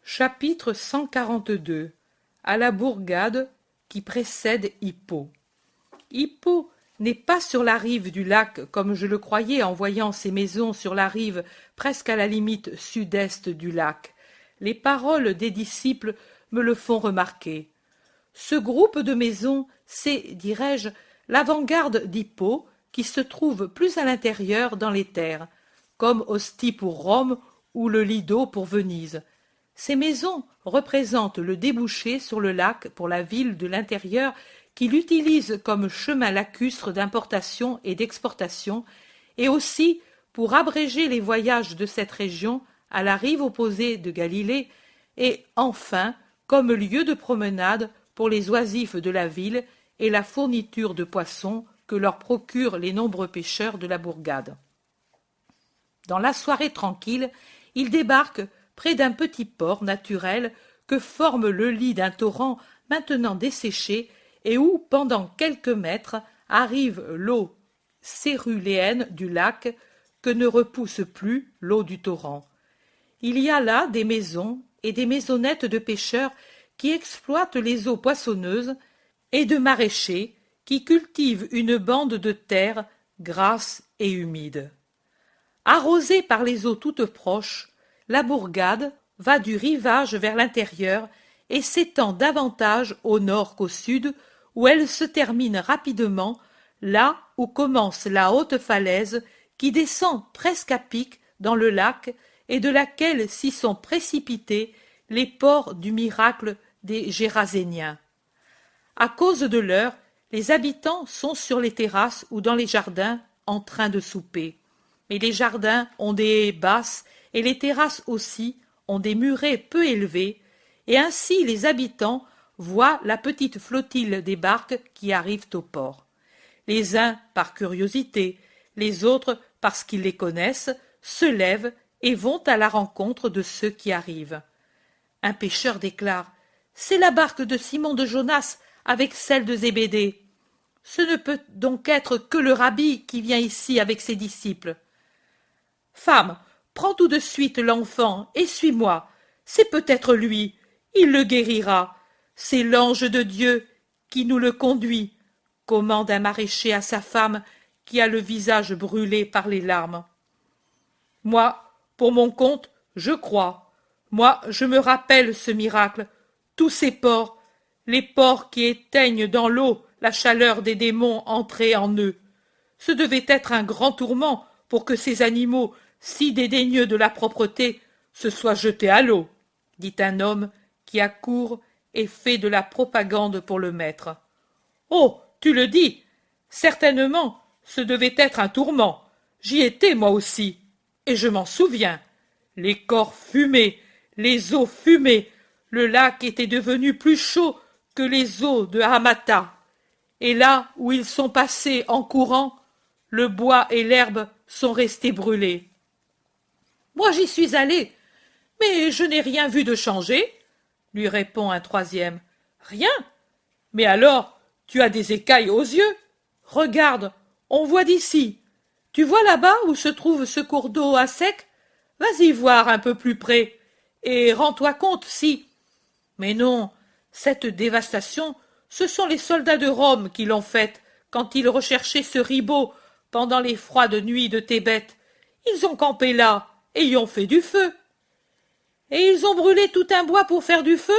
Chapitre 142. À la bourgade qui précède Hippo. Hippo n'est pas sur la rive du lac comme je le croyais en voyant ces maisons sur la rive presque à la limite sud-est du lac. Les paroles des disciples me le font remarquer. Ce groupe de maisons, c'est, dirais-je, l'avant-garde d'Hippo qui se trouve plus à l'intérieur dans les terres, comme Ostie pour Rome ou le Lido pour Venise. Ces maisons représentent le débouché sur le lac pour la ville de l'intérieur qui l'utilise comme chemin lacustre d'importation et d'exportation, et aussi pour abréger les voyages de cette région à la rive opposée de Galilée, et enfin comme lieu de promenade pour les oisifs de la ville et la fourniture de poissons que leur procurent les nombreux pêcheurs de la bourgade. Dans la soirée tranquille, ils débarquent près d'un petit port naturel que forme le lit d'un torrent maintenant desséché et où, pendant quelques mètres, arrive l'eau céruléenne du lac que ne repousse plus l'eau du torrent. Il y a là des maisons et des maisonnettes de pêcheurs qui exploitent les eaux poissonneuses et de maraîchers qui cultivent une bande de terre grasse et humide. Arrosée par les eaux toutes proches, la bourgade va du rivage vers l'intérieur et s'étend davantage au nord qu'au sud, où elle se termine rapidement, là où commence la haute falaise qui descend presque à pic dans le lac et de laquelle s'y sont précipités les ports du miracle des Géraséniens. À cause de l'heure, les habitants sont sur les terrasses ou dans les jardins en train de souper. Mais les jardins ont des haies basses et les terrasses aussi ont des murets peu élevés, et ainsi les habitants voient la petite flottille des barques qui arrivent au port. Les uns par curiosité, les autres parce qu'ils les connaissent, se lèvent et vont à la rencontre de ceux qui arrivent. Un pêcheur déclare « C'est la barque de Simon de Jonas avec celle de Zébédée. Ce ne peut donc être que le rabbi qui vient ici avec ses disciples. » « Femme, prends tout de suite l'enfant et suis-moi. C'est peut-être lui. Il le guérira. C'est l'ange de Dieu qui nous le conduit, » commande un maraîcher à sa femme qui a le visage brûlé par les larmes. « Moi, pour mon compte, je crois. Moi, je me rappelle ce miracle. Tous ces porcs, les porcs qui éteignent dans l'eau la chaleur des démons entrés en eux. Ce devait être un grand tourment pour que ces animaux, si dédaigneux de la propreté, se soient jetés à l'eau, dit un homme qui accourt et fait de la propagande pour le maître. Oh, tu le dis, certainement, ce devait être un tourment. J'y étais moi aussi, et je m'en souviens. Les corps fumés, les eaux fumées, le lac était devenu plus chaud que les eaux de Hamata. Et là où ils sont passés en courant, le bois et l'herbe sont restés brûlés. Moi j'y suis allé, mais je n'ai rien vu de changé, lui répond un troisième. Rien? Mais alors, tu as des écailles aux yeux. Regarde, on voit d'ici. Tu vois là-bas où se trouve ce cours d'eau à sec? Vas-y voir un peu plus près, et rends-toi compte si... Mais non, cette dévastation, ce sont les soldats de Rome qui l'ont faite quand ils recherchaient ce ribot pendant les froides nuits de Thébet. Ils ont campé là et y ont fait du feu. Et ils ont brûlé tout un bois pour faire du feu?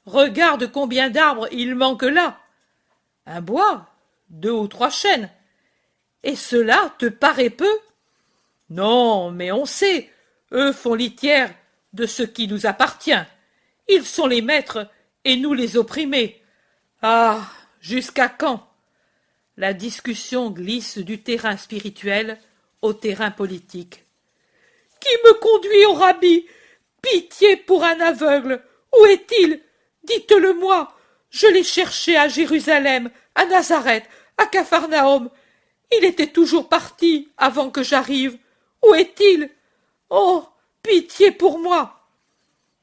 Regarde combien d'arbres il manque là. Un bois, 2 ou 3 chênes. Et cela te paraît peu? Non, mais on sait, eux font litière de ce qui nous appartient. Ils sont les maîtres et nous les opprimés. Ah, jusqu'à quand? La discussion glisse du terrain spirituel au terrain politique. Qui me conduit au rabbi? Pitié pour un aveugle. Où est-il? Dites-le-moi. Je l'ai cherché à Jérusalem, à Nazareth, à Capharnaüm. Il était toujours parti avant que j'arrive. Où est-il? Oh, pitié pour moi.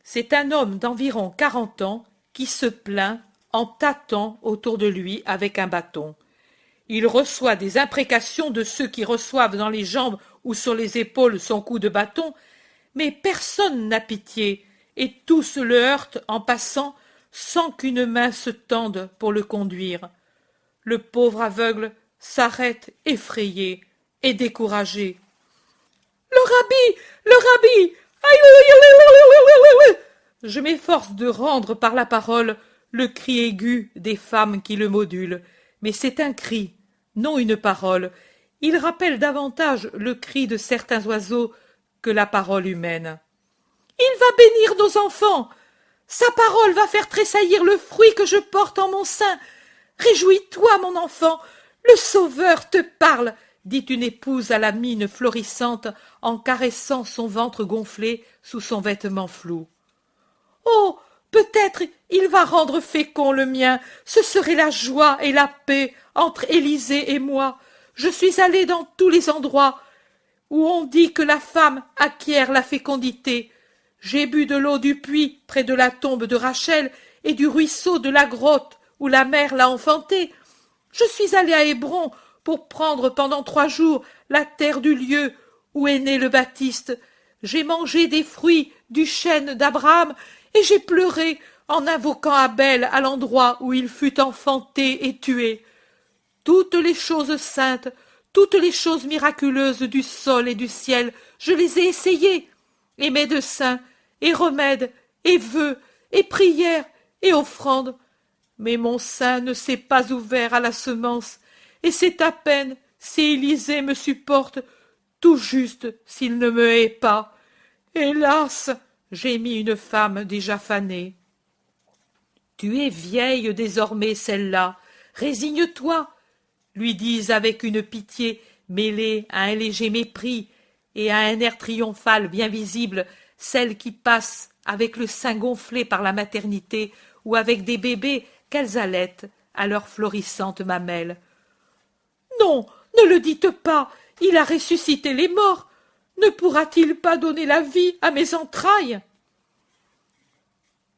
C'est un homme d'environ 40 ans qui se plaint en tâtant autour de lui avec un bâton. Il reçoit des imprécations de ceux qui reçoivent dans les jambes ou sur les épaules son coup de bâton, mais personne n'a pitié, et tous le heurtent en passant sans qu'une main se tende pour le conduire. Le pauvre aveugle s'arrête effrayé et découragé. Le rabbi! Le rabbi! Aïe, aïe, aïe, aïe, aïe, aïe. Je m'efforce de rendre par la parole le cri aigu des femmes qui le modulent, mais c'est un cri, non une parole. Il rappelle davantage le cri de certains oiseaux que la parole humaine. Il va bénir nos enfants. Sa parole va faire tressaillir le fruit que je porte en mon sein. Réjouis-toi, mon enfant, le Sauveur te parle, dit une épouse à la mine florissante en caressant son ventre gonflé sous son vêtement flou. Oh, peut-être il va rendre fécond le mien, ce serait la joie et la paix entre Élisée et moi. Je suis allée dans tous les endroits où on dit que la femme acquiert la fécondité. J'ai bu de l'eau du puits près de la tombe de Rachel et du ruisseau de la grotte où la mère l'a enfantée. Je suis allée à Hébron pour prendre pendant 3 jours la terre du lieu où est né le Baptiste. J'ai mangé des fruits du chêne d'Abraham et j'ai pleuré en invoquant Abel à l'endroit où il fut enfanté et tué. Toutes les choses saintes, toutes les choses miraculeuses du sol et du ciel, je les ai essayées, et médecins, et remèdes, et vœux, et prières, et offrandes. Mais mon sein ne s'est pas ouvert à la semence, et c'est à peine si Élisée me supporte, tout juste s'il ne me hait pas. Hélas, gémit une femme déjà fanée. Tu es vieille désormais, celle-là, résigne-toi, lui disent avec une pitié mêlée à un léger mépris et à un air triomphal bien visible, celles qui passent avec le sein gonflé par la maternité ou avec des bébés qu'elles allaitent à leurs florissantes mamelles. Non, ne le dites pas, il a ressuscité les morts. Ne pourra-t-il pas donner la vie à mes entrailles?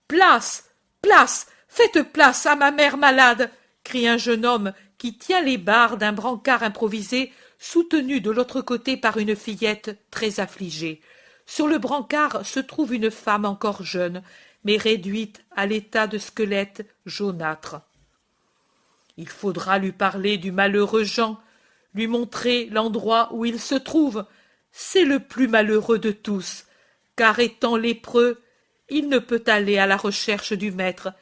Place, place, faites place à ma mère malade, crie un jeune homme qui tient les barres d'un brancard improvisé, soutenu de l'autre côté par une fillette très affligée. Sur le brancard se trouve une femme encore jeune, mais réduite à l'état de squelette jaunâtre. Il faudra lui parler du malheureux Jean, lui montrer l'endroit où il se trouve. C'est le plus malheureux de tous, car étant lépreux, il ne peut aller à la recherche du maître,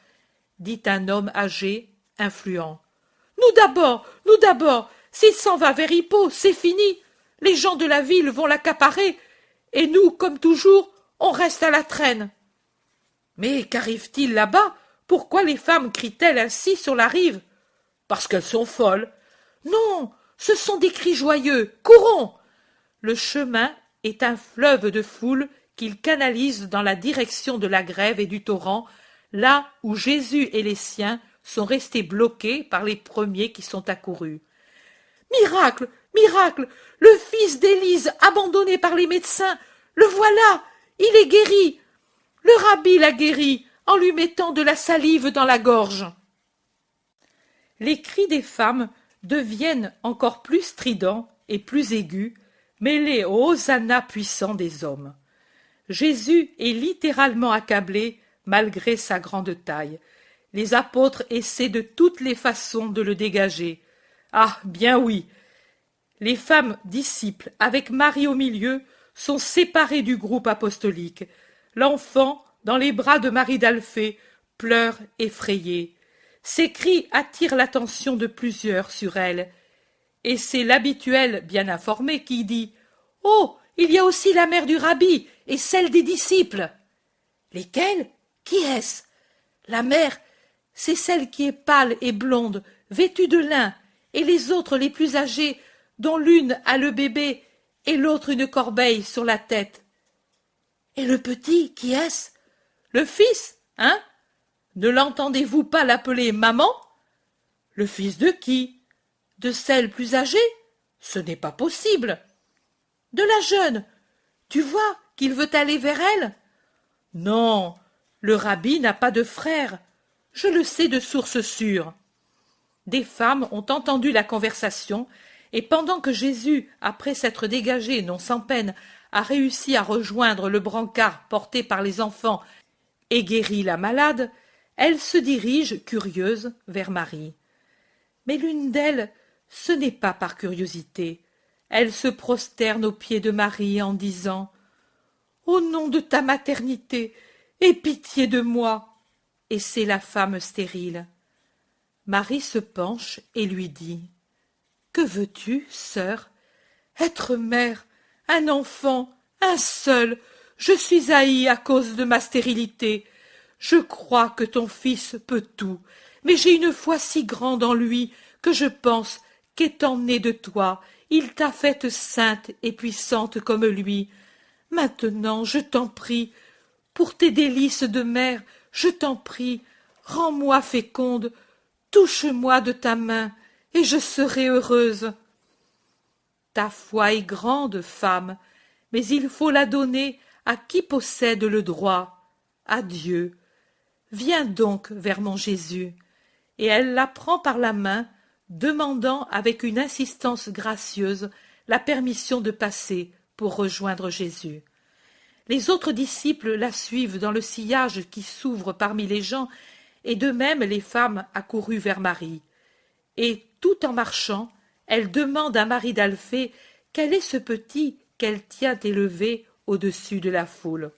dit un homme âgé, influent. Nous d'abord, s'il s'en va vers Hippo, c'est fini. Les gens de la ville vont l'accaparer, et nous, comme toujours, on reste à la traîne. Mais qu'arrive-t-il là-bas? Pourquoi les femmes crient-elles ainsi sur la rive? Parce qu'elles sont folles. Non, ce sont des cris joyeux. Courons! Le chemin est un fleuve de foule qu'il canalise dans la direction de la grève et du torrent, là où Jésus et les siens sont restés bloqués par les premiers qui sont accourus. Miracle! Miracle! Le fils d'Élise, abandonné par les médecins, le voilà! Il est guéri! Le rabbi l'a guéri en lui mettant de la salive dans la gorge. Les cris des femmes deviennent encore plus stridents et plus aigus, mêlés au hosanna puissant des hommes. Jésus est littéralement accablé malgré sa grande taille. Les apôtres essaient de toutes les façons de le dégager. Ah, bien oui! Les femmes disciples, avec Marie au milieu, sont séparées du groupe apostolique. L'enfant, dans les bras de Marie d'Alphée, pleure effrayé. Ces cris attirent l'attention de plusieurs sur elle. Et c'est l'habituel bien informé qui dit « Oh, il y a aussi la mère du rabbi et celle des disciples !» Lesquels? Qui est-ce? La mère, c'est celle qui est pâle et blonde, vêtue de lin, et les autres les plus âgées, dont l'une a le bébé et l'autre une corbeille sur la tête. Et le petit, qui est-ce? Le fils, hein? Ne l'entendez-vous pas l'appeler maman? Le fils de qui? De celle plus âgée? Ce n'est pas possible. De la jeune. Tu vois qu'il veut aller vers elle? Non, le rabbi n'a pas de frère. Je le sais de source sûre. Des femmes ont entendu la conversation, et pendant que Jésus, après s'être dégagé non sans peine, a réussi à rejoindre le brancard porté par les enfants et guérit la malade, elles se dirigent, curieuses, vers Marie. Mais l'une d'elles, ce n'est pas par curiosité. Elle se prosterne aux pieds de Marie en disant « Au nom de ta maternité, aie pitié de moi !» Et c'est la femme stérile. Marie se penche et lui dit « Que veux-tu, sœur ? Être mère, un enfant, un seul, je suis haïe à cause de ma stérilité. Je crois que ton fils peut tout, mais j'ai une foi si grande en lui que je pense qu'étant né de toi, il t'a faite sainte et puissante comme lui. Maintenant, je t'en prie, pour tes délices de mère, je t'en prie, rends-moi féconde, touche-moi de ta main, et je serai heureuse. Ta foi est grande, femme, mais il faut la donner à qui possède le droit, à Dieu. Viens donc vers mon Jésus. Et elle la prend par la main, demandant avec une insistance gracieuse la permission de passer pour rejoindre Jésus. Les autres disciples la suivent dans le sillage qui s'ouvre parmi les gens, et de même les femmes accourues vers Marie. Et, tout en marchant, elle demande à Marie d'Alphée quel est ce petit qu'elle tient élevé au-dessus de la foule.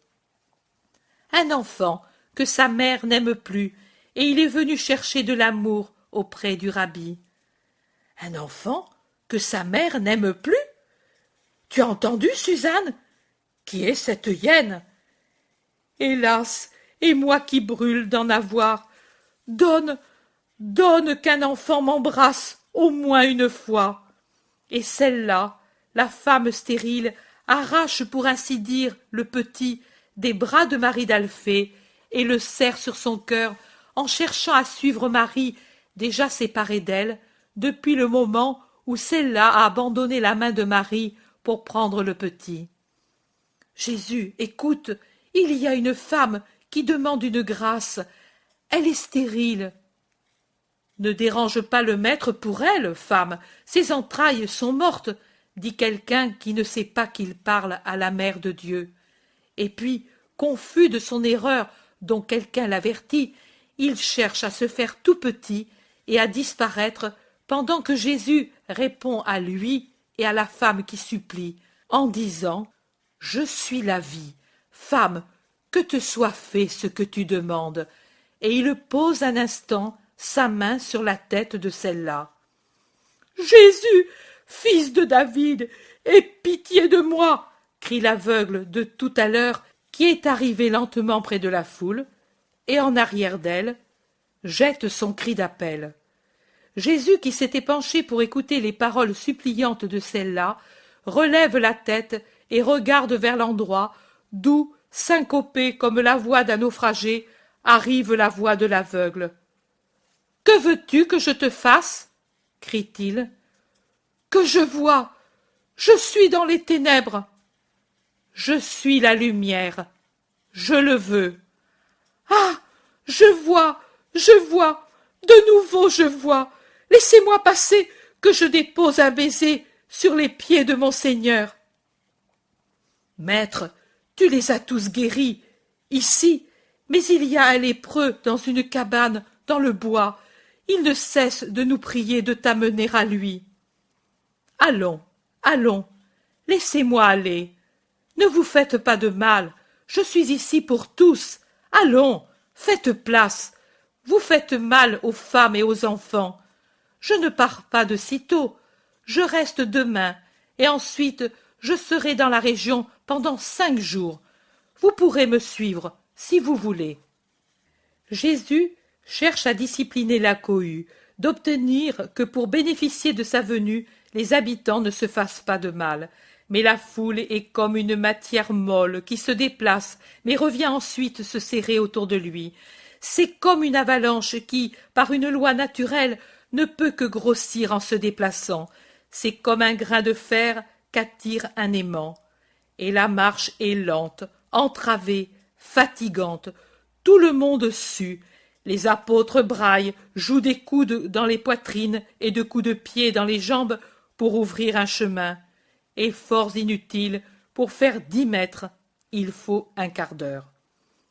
Un enfant que sa mère n'aime plus, et il est venu chercher de l'amour auprès du rabbi. Un enfant que sa mère n'aime plus? Tu as entendu, Suzanne? Qui est cette hyène? Hélas, et moi qui brûle d'en avoir. Donne, donne qu'un enfant m'embrasse au moins une fois. Et celle-là, la femme stérile, arrache pour ainsi dire le petit des bras de Marie d'Alphée et le serre sur son cœur en cherchant à suivre Marie, déjà séparée d'elle, depuis le moment où celle-là a abandonné la main de Marie pour prendre le petit. Jésus, écoute, il y a une femme qui demande une grâce. Elle est stérile. Ne dérange pas le maître pour elle, femme, ses entrailles sont mortes, dit quelqu'un qui ne sait pas qu'il parle à la mère de Dieu. Et puis, confus de son erreur dont quelqu'un l'avertit, il cherche à se faire tout petit et à disparaître pendant que Jésus répond à lui et à la femme qui supplie, en disant « Je suis la vie, femme, que te soit fait ce que tu demandes. » Et il pose un instant sa main sur la tête de celle-là. « Jésus, fils de David, aie pitié de moi !» crie l'aveugle de tout à l'heure qui est arrivé lentement près de la foule, et en arrière d'elle, jette son cri d'appel. Jésus, qui s'était penché pour écouter les paroles suppliantes de celle-là, relève la tête et regarde vers l'endroit d'où, syncopée comme la voix d'un naufragé, arrive la voix de l'aveugle. « Que veux-tu que je te fasse ?» crie-t-il. « Que je vois. Je suis dans les ténèbres. Je suis la lumière. Je le veux. Ah, je vois, de nouveau je vois. Laissez-moi passer, que je dépose un baiser sur les pieds de mon Seigneur. » Maître, tu les as tous guéris, ici, mais il y a un lépreux dans une cabane, dans le bois. Il ne cesse de nous prier de t'amener à lui. Allons, allons, laissez-moi aller. Ne vous faites pas de mal, je suis ici pour tous. Allons, faites place. Vous faites mal aux femmes et aux enfants. Je ne pars pas de sitôt. Je reste demain, et ensuite je serai dans la région pendant 5 jours. Vous pourrez me suivre, si vous voulez. Jésus cherche à discipliner la cohue, d'obtenir que pour bénéficier de sa venue, les habitants ne se fassent pas de mal. Mais la foule est comme une matière molle qui se déplace, mais revient ensuite se serrer autour de lui. C'est comme une avalanche qui, par une loi naturelle, ne peut que grossir en se déplaçant. C'est comme un grain de fer qu'attire un aimant. Et la marche est lente, entravée, fatigante. Tout le monde sue. Les apôtres braillent, jouent des coudes dans les poitrines et de coups de pied dans les jambes pour ouvrir un chemin. Efforts inutiles, pour faire 10 mètres, il faut un quart d'heure.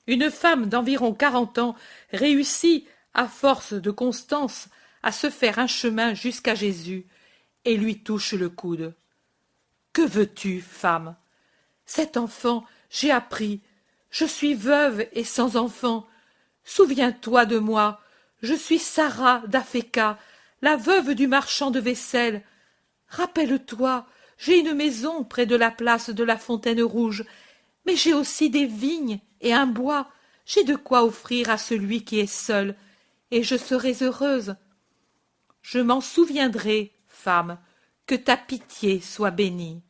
Une femme d'environ 40 ans réussit, à force de constance, à se faire un chemin jusqu'à Jésus et lui touche le coude. « Que veux-tu, femme ?» ?»« Cet enfant, j'ai appris. Je suis veuve et sans enfant. Souviens-toi de moi. Je suis Sarah d'Afeka, la veuve du marchand de vaisselle. Rappelle-toi, j'ai une maison près de la place de la Fontaine Rouge, mais j'ai aussi des vignes et un bois. J'ai de quoi offrir à celui qui est seul, et je serai heureuse. Je m'en souviendrai, femme, que ta pitié soit bénie. »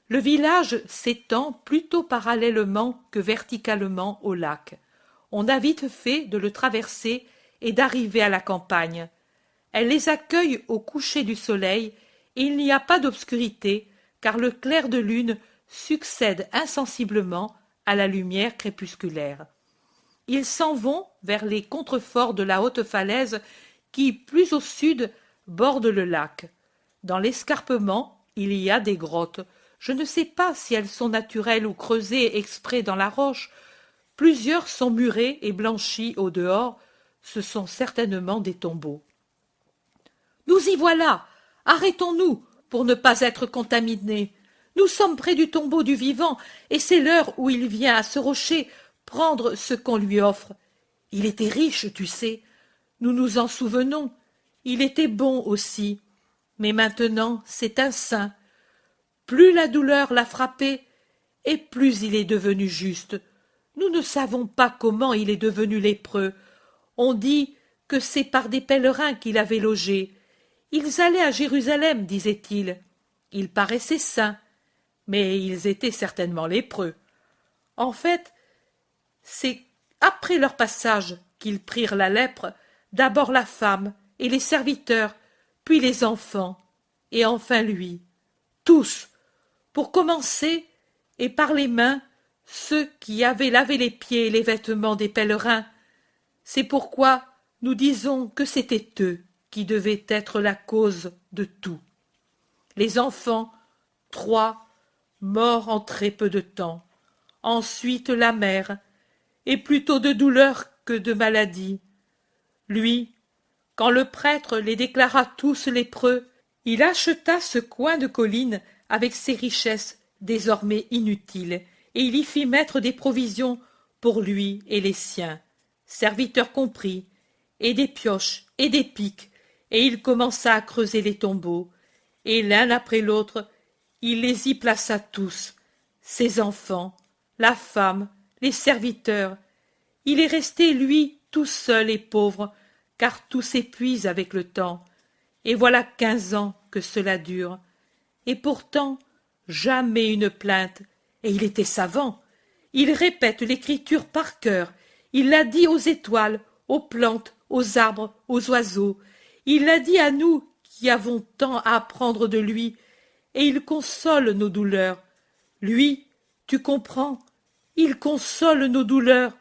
Le village s'étend plutôt parallèlement que verticalement au lac. On a vite fait de le traverser et d'arriver à la campagne. Elle les accueille au coucher du soleil, et il n'y a pas d'obscurité, car le clair de lune succède insensiblement à la lumière crépusculaire. Ils s'en vont vers les contreforts de la haute falaise qui, plus au sud, borde le lac. Dans l'escarpement, il y a des grottes. Je ne sais pas si elles sont naturelles ou creusées exprès dans la roche. Plusieurs sont murées et blanchies au dehors. Ce sont certainement des tombeaux. Nous y voilà. Arrêtons-nous pour ne pas être contaminés. Nous sommes près du tombeau du vivant, et c'est l'heure où il vient à ce rocher prendre ce qu'on lui offre. Il était riche, tu sais. Nous nous en souvenons. Il était bon aussi. Mais maintenant, c'est un saint. Plus la douleur l'a frappé, et plus il est devenu juste. Nous ne savons pas comment il est devenu lépreux. On dit que c'est par des pèlerins qu'il avait logé. Ils allaient à Jérusalem, disait-il. Ils paraissaient saints, mais ils étaient certainement lépreux. En fait, c'est après leur passage qu'ils prirent la lèpre, d'abord la femme et les serviteurs, puis les enfants, et enfin lui. Tous, pour commencer, et par les mains, ceux qui avaient lavé les pieds et les vêtements des pèlerins. C'est pourquoi nous disons que c'étaient eux qui devaient être la cause de tout. Les enfants, 3, morts en très peu de temps. Ensuite la mère, et plutôt de douleur que de maladie. Lui, quand le prêtre les déclara tous lépreux, il acheta ce coin de colline avec ses richesses désormais inutiles, et il y fit mettre des provisions pour lui et les siens, serviteurs compris, et des pioches et des pics, et il commença à creuser les tombeaux, et l'un après l'autre, il les y plaça tous, ses enfants, la femme, les serviteurs. Il est resté, lui, tout seul et pauvre, car tout s'épuise avec le temps, et voilà 15 ans que cela dure. Et pourtant, jamais une plainte, et il était savant. Il répète l'écriture par cœur, il l'a dit aux étoiles, aux plantes, aux arbres, aux oiseaux. Il l'a dit à nous qui avons tant à apprendre de lui, et il console nos douleurs. Lui, tu comprends, il console nos douleurs.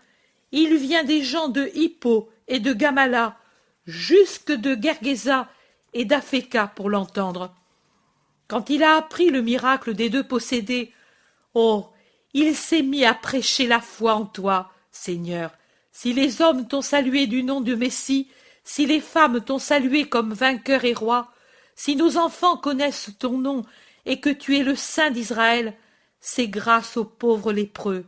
Il vient des gens de Hippo et de Gamala, jusque de Gergesa et d'Afeka pour l'entendre. Quand il a appris le miracle des 2 possédés, oh, il s'est mis à prêcher la foi en toi, Seigneur. Si les hommes t'ont salué du nom de Messie, si les femmes t'ont salué comme vainqueur et roi, si nos enfants connaissent ton nom et que tu es le Saint d'Israël, c'est grâce aux pauvres lépreux.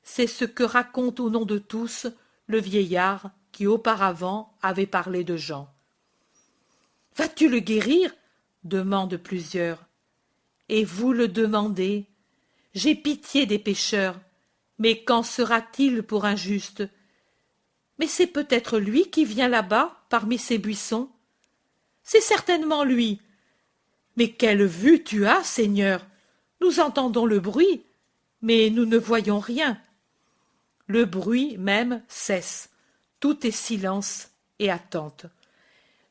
C'est ce que raconte au nom de tous le vieillard qui auparavant avait parlé de Jean. « Vas-tu le guérir ?» demandent plusieurs. Et vous le demandez. J'ai pitié des pécheurs, mais qu'en sera-t-il pour un juste? Mais c'est peut-être lui qui vient là-bas, parmi ces buissons. C'est certainement lui. Mais quelle vue tu as, Seigneur! Nous entendons le bruit, mais nous ne voyons rien. Le bruit même cesse. Tout est silence et attente.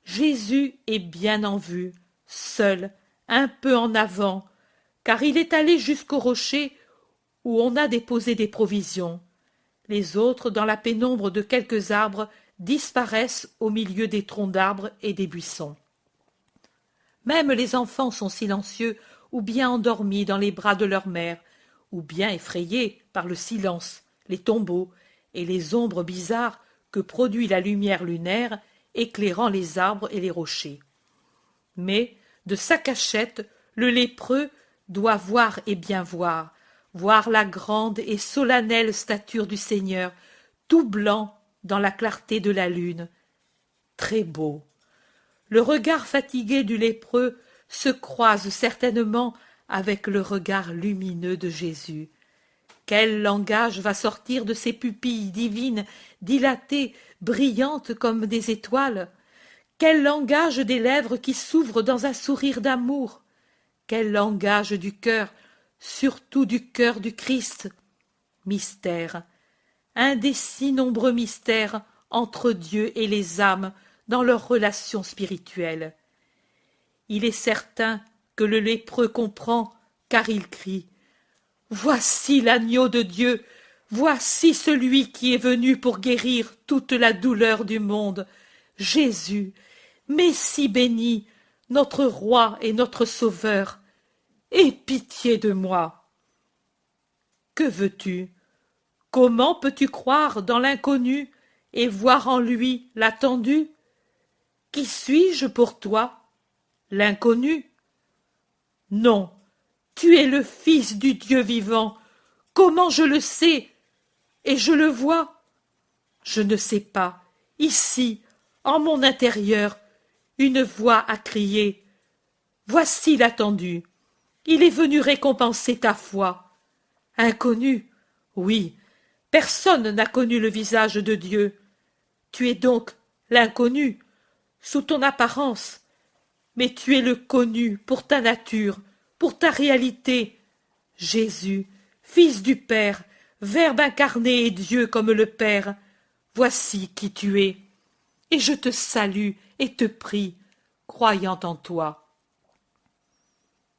Jésus est bien en vue, seul, un peu en avant, car il est allé jusqu'au rocher où on a déposé des provisions. Les autres, dans la pénombre de quelques arbres, disparaissent au milieu des troncs d'arbres et des buissons. Même les enfants sont silencieux ou bien endormis dans les bras de leur mère, ou bien effrayés par le silence, les tombeaux et les ombres bizarres que produit la lumière lunaire éclairant les arbres et les rochers. Mais, de sa cachette, le lépreux doit voir et bien voir, voir la grande et solennelle stature du Seigneur, tout blanc dans la clarté de la lune. Très beau. Le regard fatigué du lépreux se croise certainement avec le regard lumineux de Jésus. Quel langage va sortir de ces pupilles divines, dilatées, brillantes comme des étoiles? Quel langage des lèvres qui s'ouvrent dans un sourire d'amour? Quel langage du cœur, surtout du cœur du Christ? Mystère, un des si nombreux mystères entre Dieu et les âmes dans leur relation spirituelle. Il est certain que le lépreux comprend, car il crie « Voici l'agneau de Dieu, voici celui qui est venu pour guérir toute la douleur du monde, Jésus, Messie béni, notre roi et notre sauveur, aie pitié de moi. » Que veux-tu? Comment peux-tu croire dans l'inconnu et voir en lui l'attendu? Qui suis-je pour toi? L'inconnu? Non, tu es le Fils du Dieu vivant. Comment je le sais? Et je le vois? Je ne sais pas. Ici, en mon intérieur, une voix a crié « Voici l'attendu. Il est venu récompenser ta foi. » Inconnu? Oui, personne n'a connu le visage de Dieu. Tu es donc l'inconnu, sous ton apparence, mais tu es le connu pour ta nature, pour ta réalité. Jésus, Fils du Père, Verbe incarné et Dieu comme le Père, voici qui tu es. Et je te salue et te prie, croyant en toi.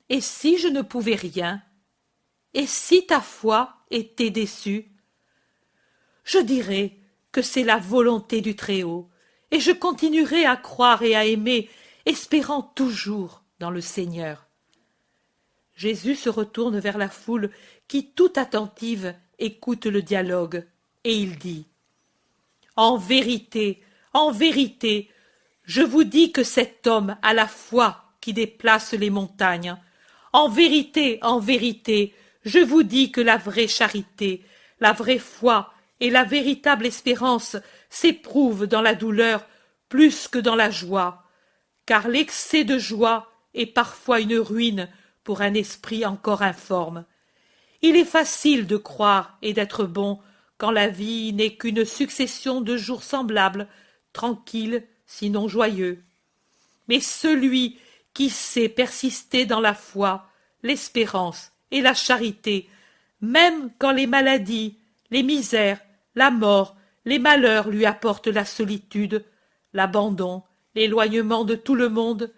Et si je ne pouvais rien? Et si ta foi était déçue? Je dirais que c'est la volonté du Très-Haut, et je continuerai à croire et à aimer, espérant toujours dans le Seigneur. Jésus se retourne vers la foule qui, toute attentive, écoute le dialogue, et il dit « en vérité, je vous dis que cet homme a la foi qui déplace les montagnes. En vérité, je vous dis que la vraie charité, la vraie foi et la véritable espérance s'éprouvent dans la douleur plus que dans la joie, car l'excès de joie est parfois une ruine pour un esprit encore informe. Il est facile de croire et d'être bon quand la vie n'est qu'une succession de jours semblables, tranquilles, sinon joyeux. Mais celui qui sait persister dans la foi, l'espérance et la charité, même quand les maladies, les misères, la mort, les malheurs lui apportent la solitude, l'abandon, l'éloignement de tout le monde,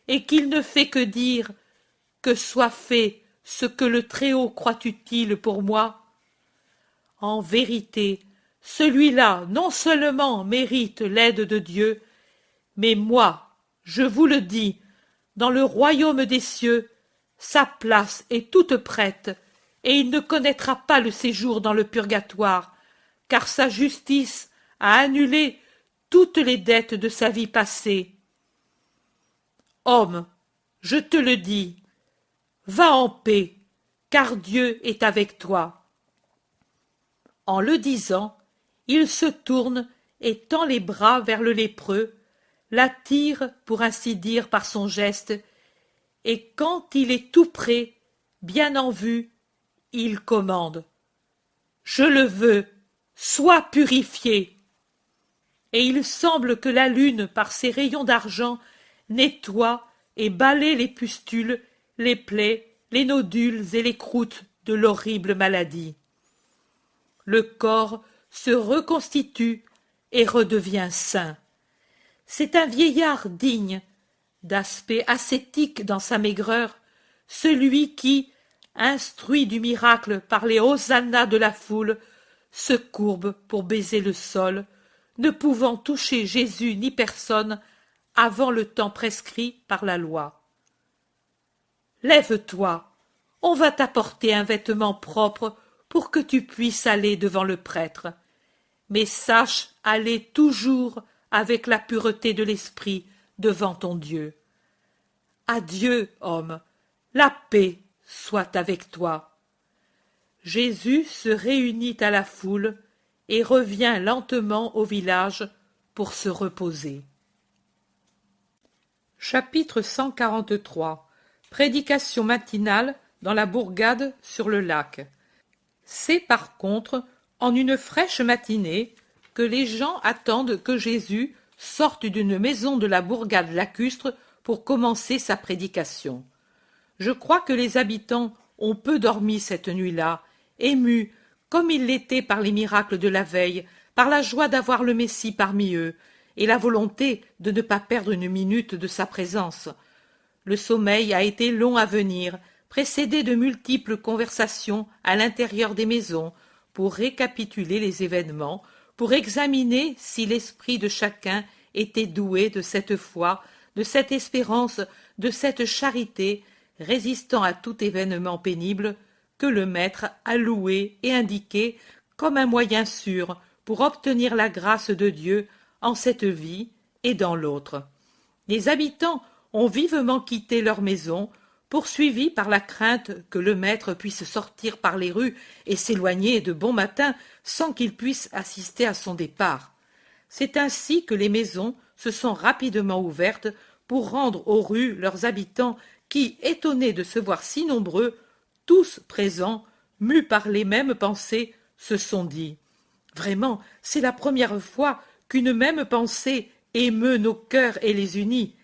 et qu'il ne fait que dire « que soit fait ce que le Très-Haut croit utile pour moi », en vérité, celui-là non seulement mérite l'aide de Dieu, mais moi, je vous le dis, dans le royaume des cieux, sa place est toute prête, et il ne connaîtra pas le séjour dans le purgatoire, car sa justice a annulé toutes les dettes de sa vie passée. Homme, je te le dis, va en paix, car Dieu est avec toi. En le disant, il se tourne et tend les bras vers le lépreux, l'attire, pour ainsi dire, par son geste, et quand il est tout près, bien en vue, il commande « Je le veux, sois purifié !» Et il semble que la lune, par ses rayons d'argent, nettoie et balaie les pustules, les plaies, les nodules et les croûtes de l'horrible maladie. Le corps se reconstitue et redevient sain. C'est un vieillard digne, d'aspect ascétique dans sa maigreur, celui qui, instruit du miracle par les hosannas de la foule, se courbe pour baiser le sol, ne pouvant toucher Jésus ni personne avant le temps prescrit par la loi. « Lève-toi, on va t'apporter un vêtement propre pour que tu puisses aller devant le prêtre. Mais sache aller toujours avec la pureté de l'esprit devant ton Dieu. Adieu, homme, la paix soit avec toi. Jésus se réunit à la foule et revient lentement au village pour se reposer. Chapitre 143. Prédication matinale dans la bourgade sur le lac. C'est par contre en une fraîche matinée que les gens attendent que Jésus sorte d'une maison de la bourgade lacustre pour commencer sa prédication. Je crois que les habitants ont peu dormi cette nuit-là, émus, comme ils l'étaient par les miracles de la veille, par la joie d'avoir le Messie parmi eux, et la volonté de ne pas perdre une minute de sa présence. Le sommeil a été long à venir, précédé de multiples conversations à l'intérieur des maisons, pour récapituler les événements, pour examiner si l'esprit de chacun était doué de cette foi, de cette espérance, de cette charité, résistant à tout événement pénible, que le Maître a loué et indiqué comme un moyen sûr pour obtenir la grâce de Dieu en cette vie et dans l'autre. Les habitants ont vivement quitté leur maison, poursuivis par la crainte que le Maître puisse sortir par les rues et s'éloigner de bon matin sans qu'ils puissent assister à son départ. C'est ainsi que les maisons se sont rapidement ouvertes pour rendre aux rues leurs habitants qui, étonnés de se voir si nombreux, tous présents, mus par les mêmes pensées, se sont dit « Vraiment, c'est la première fois qu'une même pensée émeut nos cœurs et les unit. »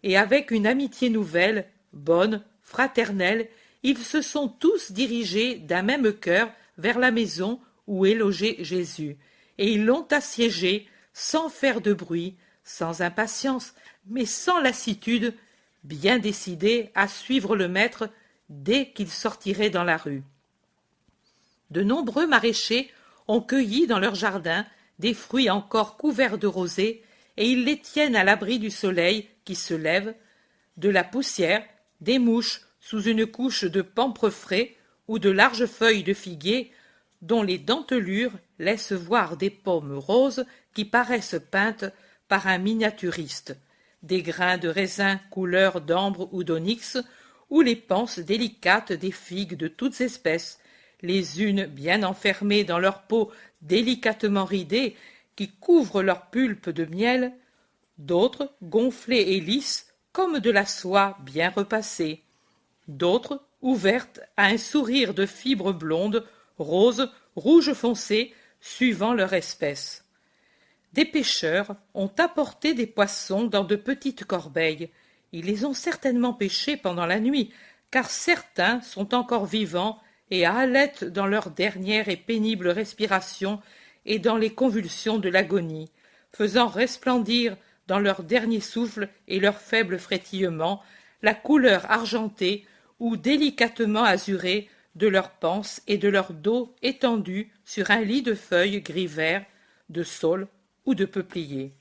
Et avec une amitié nouvelle, bonne, fraternelle, ils se sont tous dirigés d'un même cœur vers la maison où est logé Jésus, et ils l'ont assiégé sans faire de bruit, sans impatience, mais sans lassitude, bien décidés à suivre le Maître dès qu'il sortirait dans la rue. De nombreux maraîchers ont cueilli dans leur jardin des fruits encore couverts de rosée, et ils les tiennent à l'abri du soleil qui se lève, de la poussière, des mouches sous une couche de pampres frais ou de larges feuilles de figuier dont les dentelures laissent voir des pommes roses qui paraissent peintes par un miniaturiste, des grains de raisin couleur d'ambre ou d'onyx, ou les panses délicates des figues de toutes espèces, les unes bien enfermées dans leur peau délicatement ridée qui couvre leur pulpe de miel, d'autres gonflées et lisses comme de la soie bien repassée, d'autres ouvertes à un sourire de fibres blondes, roses, rouge foncé, suivant leur espèce. Des pêcheurs ont apporté des poissons dans de petites corbeilles. Ils les ont certainement pêchés pendant la nuit, car certains sont encore vivants et haletent dans leur dernière et pénible respiration et dans les convulsions de l'agonie, faisant resplendir dans leur dernier souffle et leur faible frétillement la couleur argentée ou délicatement azurée de leurs panses et de leur dos étendus sur un lit de feuilles gris-vert, de saule ou de peuplier.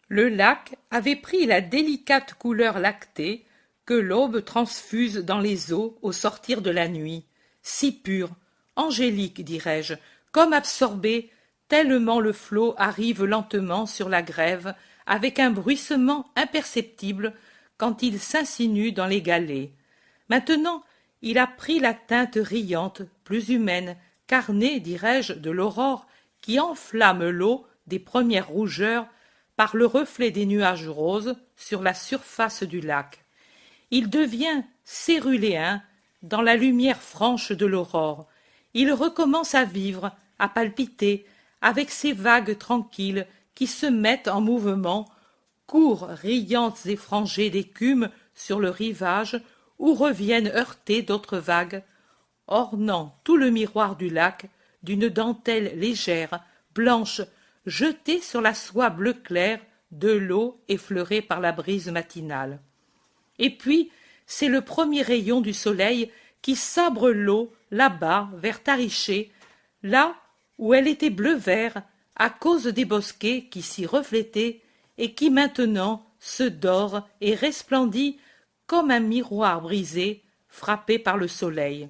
Le lac avait pris la délicate couleur lactée que l'aube transfuse dans les eaux au sortir de la nuit, si pure, angélique, dirais-je, comme absorbée, tellement le flot arrive lentement sur la grève avec un bruissement imperceptible quand il s'insinue dans les galets. Maintenant, il a pris la teinte riante, plus humaine, carnée, dirais-je, de l'aurore qui enflamme l'eau des premières rougeurs par le reflet des nuages roses sur la surface du lac. Il devient céruléen dans la lumière franche de l'aurore. Il recommence à vivre, à palpiter, avec ces vagues tranquilles qui se mettent en mouvement, courent riantes et frangées d'écume sur le rivage ou reviennent heurter d'autres vagues, ornant tout le miroir du lac d'une dentelle légère, blanche, jetée sur la soie bleu clair de l'eau effleurée par la brise matinale. Et puis, c'est le premier rayon du soleil qui sabre l'eau là-bas vers Tariché, là où elle était bleu-vert à cause des bosquets qui s'y reflétaient et qui maintenant se dore et resplendit comme un miroir brisé frappé par le soleil.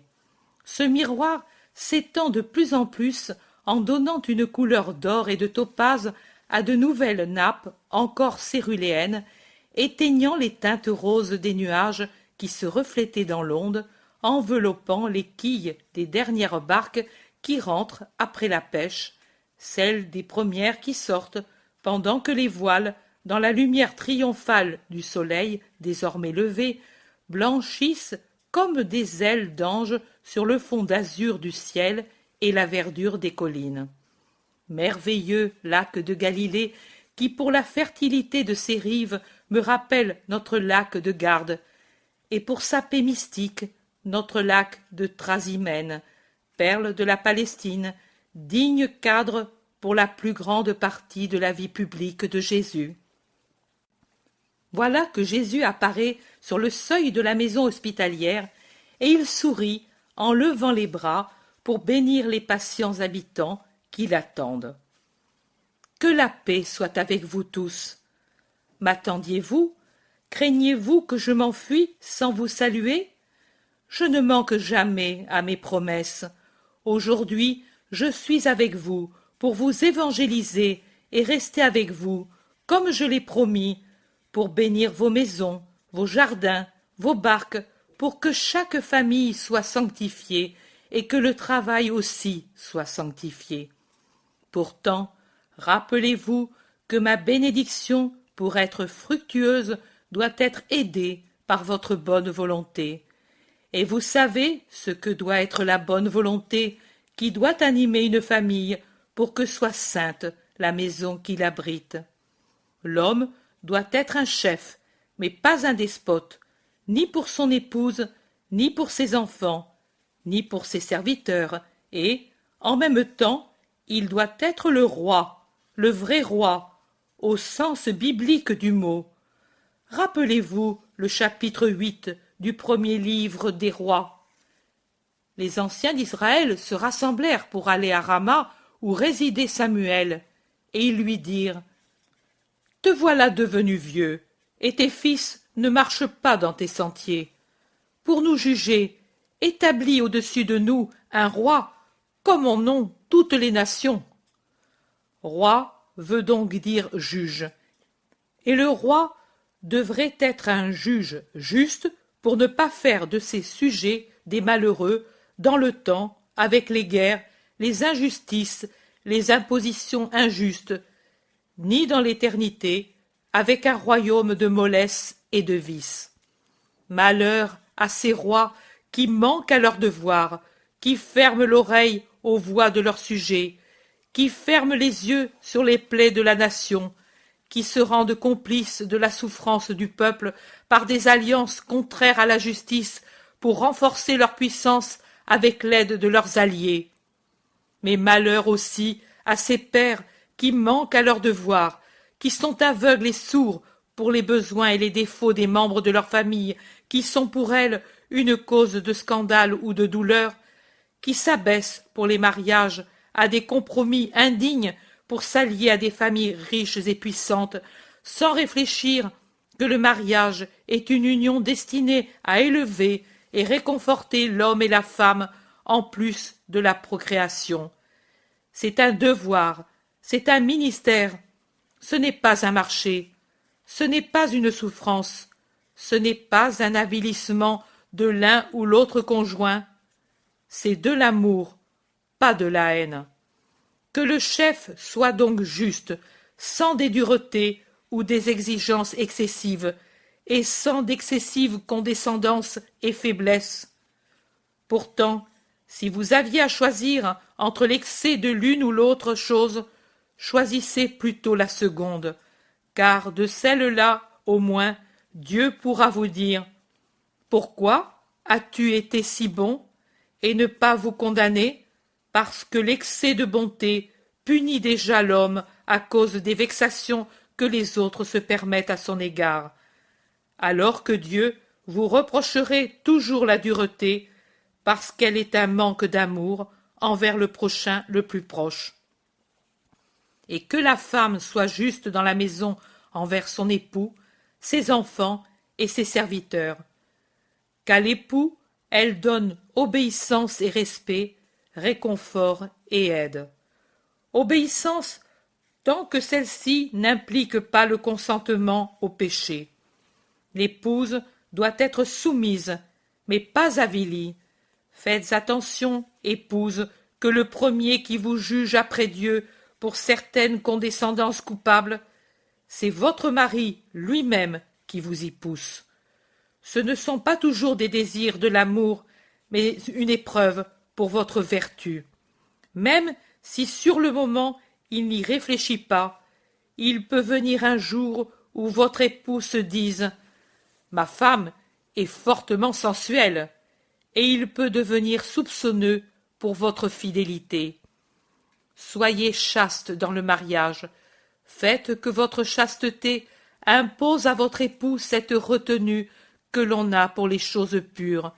Ce miroir, s'étend de plus en plus en donnant une couleur d'or et de topaze à de nouvelles nappes encore céruléennes, éteignant les teintes roses des nuages qui se reflétaient dans l'onde, enveloppant les quilles des dernières barques qui rentrent après la pêche, celles des premières qui sortent, pendant que les voiles, dans la lumière triomphale du soleil désormais levé, blanchissent comme des ailes d'ange sur le fond d'azur du ciel et la verdure des collines. Merveilleux lac de Galilée, qui pour la fertilité de ses rives me rappelle notre lac de Garde, et pour sa paix mystique, notre lac de Trasimène, perle de la Palestine, digne cadre pour la plus grande partie de la vie publique de Jésus. Voilà que Jésus apparaît sur le seuil de la maison hospitalière, et il sourit en levant les bras pour bénir les patients habitants qui l'attendent. Que la paix soit avec vous tous. M'attendiez-vous? Craignez-vous que je m'enfuie sans vous saluer? Je ne manque jamais à mes promesses. Aujourd'hui, je suis avec vous pour vous évangéliser et rester avec vous, comme je l'ai promis, pour bénir vos maisons, vos jardins, vos barques, pour que chaque famille soit sanctifiée et que le travail aussi soit sanctifié. Pourtant, rappelez-vous que ma bénédiction, pour être fructueuse, doit être aidée par votre bonne volonté. Et vous savez ce que doit être la bonne volonté qui doit animer une famille pour que soit sainte la maison qui l'abrite. L'homme doit être un chef, mais pas un despote, ni pour son épouse, ni pour ses enfants, ni pour ses serviteurs, et, en même temps, il doit être le roi, le vrai roi, au sens biblique du mot. Rappelez-vous le chapitre 8 du premier livre des rois. Les anciens d'Israël se rassemblèrent pour aller à Rama où résidait Samuel, et ils lui dirent « Te voilà devenu vieux, et tes fils ne marchent pas dans tes sentiers. Pour nous juger, établis au-dessus de nous un roi, comme en ont toutes les nations. » Roi veut donc dire juge, et le roi devrait être un juge juste pour ne pas faire de ses sujets des malheureux dans le temps, avec les guerres, les injustices, les impositions injustes, ni dans l'éternité, avec un royaume de mollesse et de vice. Malheur à ces rois qui manquent à leurs devoirs, qui ferment l'oreille aux voix de leurs sujets, qui ferment les yeux sur les plaies de la nation, qui se rendent complices de la souffrance du peuple par des alliances contraires à la justice pour renforcer leur puissance avec l'aide de leurs alliés. Mais malheur aussi à ces pères qui manquent à leurs devoirs, qui sont aveugles et sourds pour les besoins et les défauts des membres de leur famille, qui sont pour elles une cause de scandale ou de douleur, qui s'abaissent pour les mariages à des compromis indignes pour s'allier à des familles riches et puissantes, sans réfléchir que le mariage est une union destinée à élever et réconforter l'homme et la femme en plus de la procréation. C'est un devoir, c'est un ministère, ce n'est pas un marché, ce n'est pas une souffrance, ce n'est pas un avilissement de l'un ou l'autre conjoint, c'est de l'amour, pas de la haine. Que le chef soit donc juste, sans des duretés ou des exigences excessives, et sans d'excessive condescendance et faiblesse. Pourtant, si vous aviez à choisir entre l'excès de l'une ou l'autre chose, choisissez plutôt la seconde, car de celle-là, au moins, Dieu pourra vous dire « Pourquoi as-tu été si bon ?» et ne pas vous condamner, parce que l'excès de bonté punit déjà l'homme à cause des vexations que les autres se permettent à son égard, alors que Dieu vous reprocherait toujours la dureté, parce qu'elle est un manque d'amour envers le prochain le plus proche. Et que la femme soit juste dans la maison envers son époux, ses enfants et ses serviteurs. Qu'à l'époux, elle donne obéissance et respect, réconfort et aide. Obéissance tant que celle-ci n'implique pas le consentement au péché. L'épouse doit être soumise, mais pas avilie. Faites attention, épouse, que le premier qui vous juge après Dieu pour certaines condescendances coupables, c'est votre mari lui-même qui vous y pousse. Ce ne sont pas toujours des désirs de l'amour, mais une épreuve pour votre vertu. Même si sur le moment il n'y réfléchit pas, il peut venir un jour où votre époux se dise « Ma femme est fortement sensuelle » et il peut devenir soupçonneux pour votre fidélité. Soyez chaste dans le mariage. Faites que votre chasteté impose à votre époux cette retenue que l'on a pour les choses pures,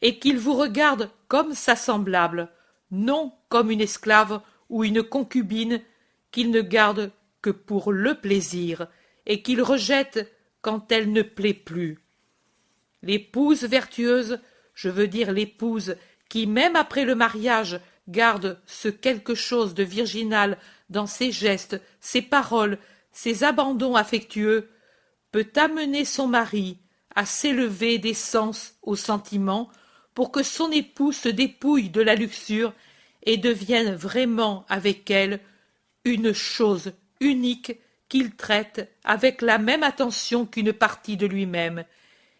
et qu'il vous regarde comme sa semblable, non comme une esclave ou une concubine qu'il ne garde que pour le plaisir, et qu'il rejette quand elle ne plaît plus. L'épouse vertueuse, je veux dire l'épouse qui, même après le mariage, garde ce quelque chose de virginal dans ses gestes, ses paroles, ses abandons affectueux, peut amener son mari à s'élever des sens aux sentiments pour que son époux se dépouille de la luxure et devienne vraiment avec elle une chose unique qu'il traite avec la même attention qu'une partie de lui-même,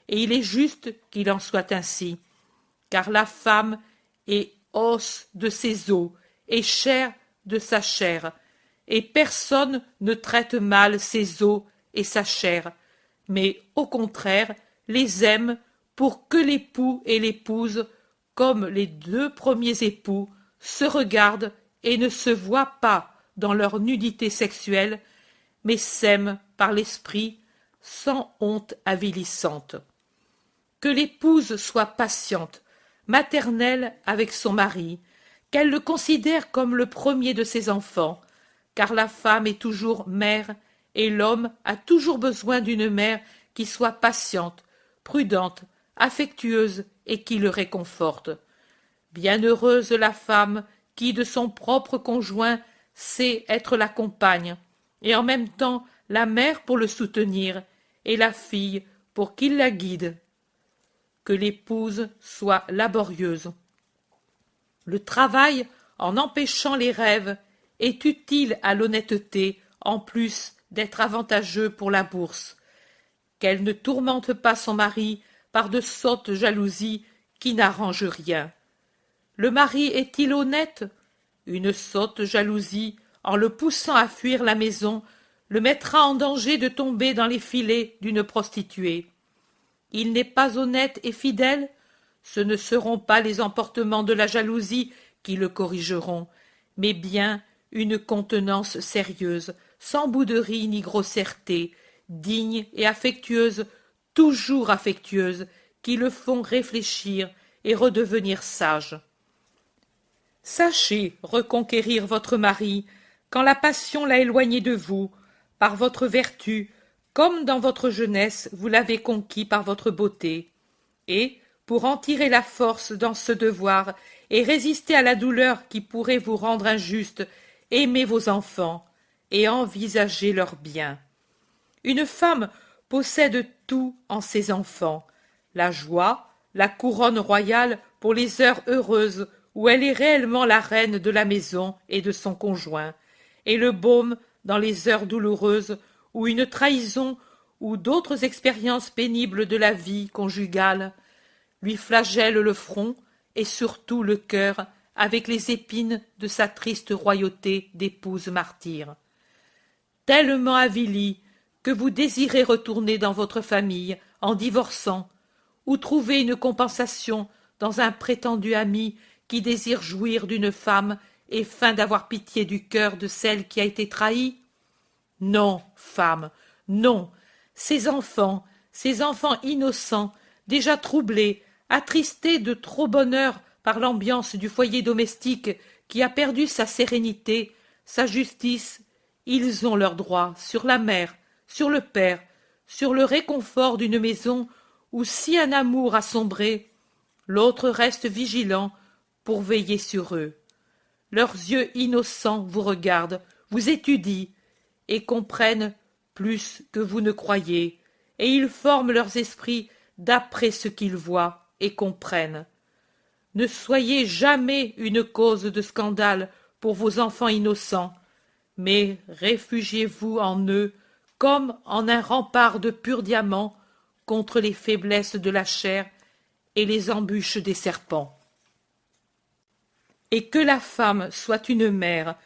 et il est juste qu'il en soit ainsi, car la femme est os de ses os et chair de sa chair, et personne ne traite mal ses os et sa chair, mais au contraire les aime pour que l'époux et l'épouse, comme les deux premiers époux, se regardent et ne se voient pas dans leur nudité sexuelle, mais s'aiment par l'esprit sans honte avilissante. Que l'épouse soit patiente, maternelle avec son mari, qu'elle le considère comme le premier de ses enfants, car la femme est toujours mère et l'homme a toujours besoin d'une mère qui soit patiente, prudente, affectueuse et qui le réconforte. Bienheureuse la femme qui, de son propre conjoint, sait être la compagne, et en même temps la mère pour le soutenir, et la fille pour qu'il la guide. Que l'épouse soit laborieuse. Le travail, en empêchant les rêves, est utile à l'honnêteté, en plus d'être avantageux pour la bourse. Qu'elle ne tourmente pas son mari par de sottes jalousies qui n'arrangent rien. Le mari est-il honnête? Une sotte jalousie, en le poussant à fuir la maison, le mettra en danger de tomber dans les filets d'une prostituée. Il n'est pas honnête et fidèle, ce ne seront pas les emportements de la jalousie qui le corrigeront, mais bien une contenance sérieuse, sans bouderie ni grossièreté, digne et affectueuse, toujours affectueuse, qui le font réfléchir et redevenir sage. Sachez reconquérir votre mari quand la passion l'a éloigné de vous, par votre vertu, comme dans votre jeunesse vous l'avez conquis par votre beauté, et, pour en tirer la force dans ce devoir et résister à la douleur qui pourrait vous rendre injuste, aimez vos enfants et envisagez leur bien. Une femme possède tout en ses enfants, la joie, la couronne royale pour les heures heureuses où elle est réellement la reine de la maison et de son conjoint, et le baume dans les heures douloureuses où une trahison ou d'autres expériences pénibles de la vie conjugale lui flagellent le front et surtout le cœur avec les épines de sa triste royauté d'épouse martyre. Tellement avilie que vous désirez retourner dans votre famille en divorçant, ou trouver une compensation dans un prétendu ami qui désire jouir d'une femme et feint d'avoir pitié du cœur de celle qui a été trahie? Non, femme, non. Ces enfants innocents, déjà troublés, attristés de trop bonheur par l'ambiance du foyer domestique qui a perdu sa sérénité, sa justice, ils ont leurs droits sur la mère, sur le père, sur le réconfort d'une maison où si un amour a sombré, l'autre reste vigilant pour veiller sur eux. Leurs yeux innocents vous regardent, vous étudient, et comprennent plus que vous ne croyez, et ils forment leurs esprits d'après ce qu'ils voient et comprennent. Ne soyez jamais une cause de scandale pour vos enfants innocents, mais réfugiez-vous en eux comme en un rempart de pur diamant contre les faiblesses de la chair et les embûches des serpents. Et que la femme soit une mère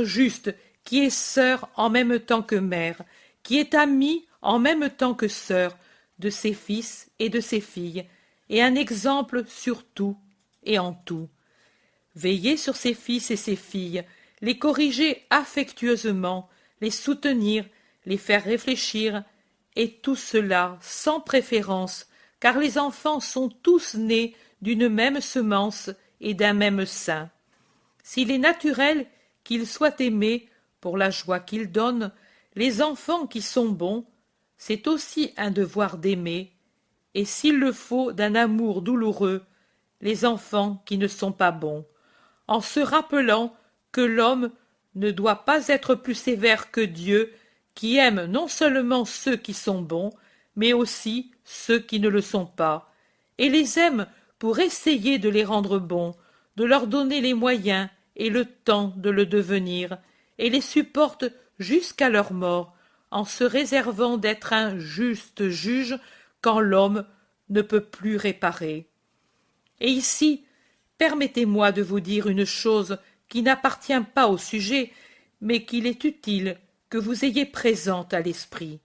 juste, qui est sœur en même temps que mère, qui est amie en même temps que sœur de ses fils et de ses filles, et un exemple sur tout et en tout. Veillez sur ses fils et ses filles, les corriger affectueusement, les soutenir, les faire réfléchir, et tout cela sans préférence, car les enfants sont tous nés d'une même semence et d'un même sein. S'il est naturel qu'ils soient aimés pour la joie qu'ils donnent, les enfants qui sont bons, c'est aussi un devoir d'aimer, et s'il le faut d'un amour douloureux, les enfants qui ne sont pas bons, en se rappelant que l'homme ne doit pas être plus sévère que Dieu, qui aime non seulement ceux qui sont bons, mais aussi ceux qui ne le sont pas, et les aime pour essayer de les rendre bons, de leur donner les moyens et le temps de le devenir, et les supporte jusqu'à leur mort, en se réservant d'être un juste juge quand l'homme ne peut plus réparer. Et ici, permettez-moi de vous dire une chose qui n'appartient pas au sujet, mais qu'il est utile que vous ayez présente à l'esprit.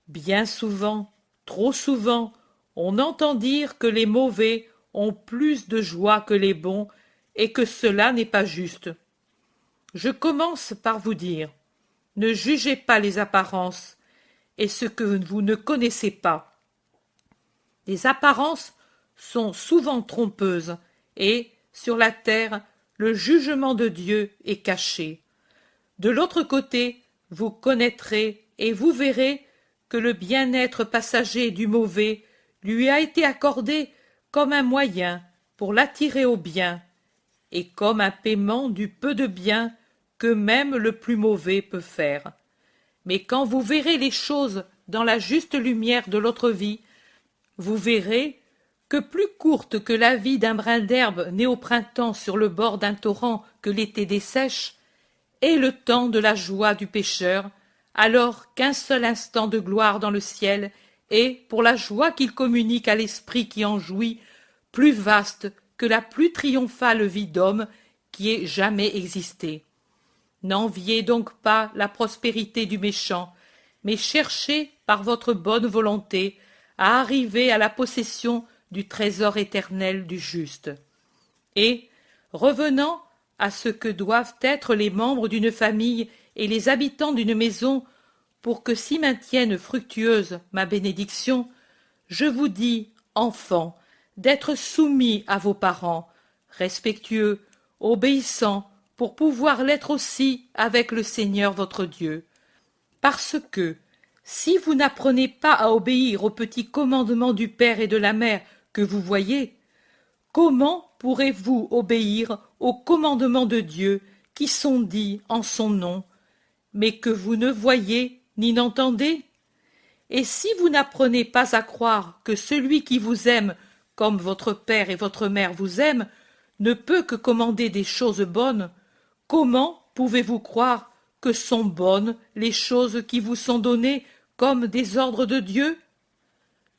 Bien souvent, trop souvent, on entend dire que les mauvais ont plus de joie que les bons, et que cela n'est pas juste. Je commence par vous dire, ne jugez pas les apparences et ce que vous ne connaissez pas. Les apparences sont souvent trompeuses, et, sur la terre, le jugement de Dieu est caché. De l'autre côté, vous connaîtrez et vous verrez que le bien-être passager du mauvais lui a été accordé comme un moyen pour l'attirer au bien, et comme un paiement du peu de bien que même le plus mauvais peut faire. Mais quand vous verrez les choses dans la juste lumière de l'autre vie, vous verrez que plus courte que la vie d'un brin d'herbe né au printemps sur le bord d'un torrent que l'été dessèche, est le temps de la joie du pécheur, alors qu'un seul instant de gloire dans le ciel est, pour la joie qu'il communique à l'esprit qui en jouit, plus vaste que la plus triomphale vie d'homme qui ait jamais existé. N'enviez donc pas la prospérité du méchant, mais cherchez par votre bonne volonté à arriver à la possession du trésor éternel du juste. Et, revenant à ce que doivent être les membres d'une famille et les habitants d'une maison, pour que s'y maintienne fructueuse ma bénédiction, je vous dis, enfants, d'être soumis à vos parents, respectueux, obéissants, pour pouvoir l'être aussi avec le Seigneur votre Dieu. Parce que, si vous n'apprenez pas à obéir aux petits commandements du père et de la mère que vous voyez, comment pourrez-vous obéir aux commandements de Dieu qui sont dits en son nom, mais que vous ne voyez ni n'entendez? Et si vous n'apprenez pas à croire que celui qui vous aime comme votre père et votre mère vous aiment ne peut que commander des choses bonnes, comment pouvez-vous croire que sont bonnes les choses qui vous sont données comme des ordres de Dieu?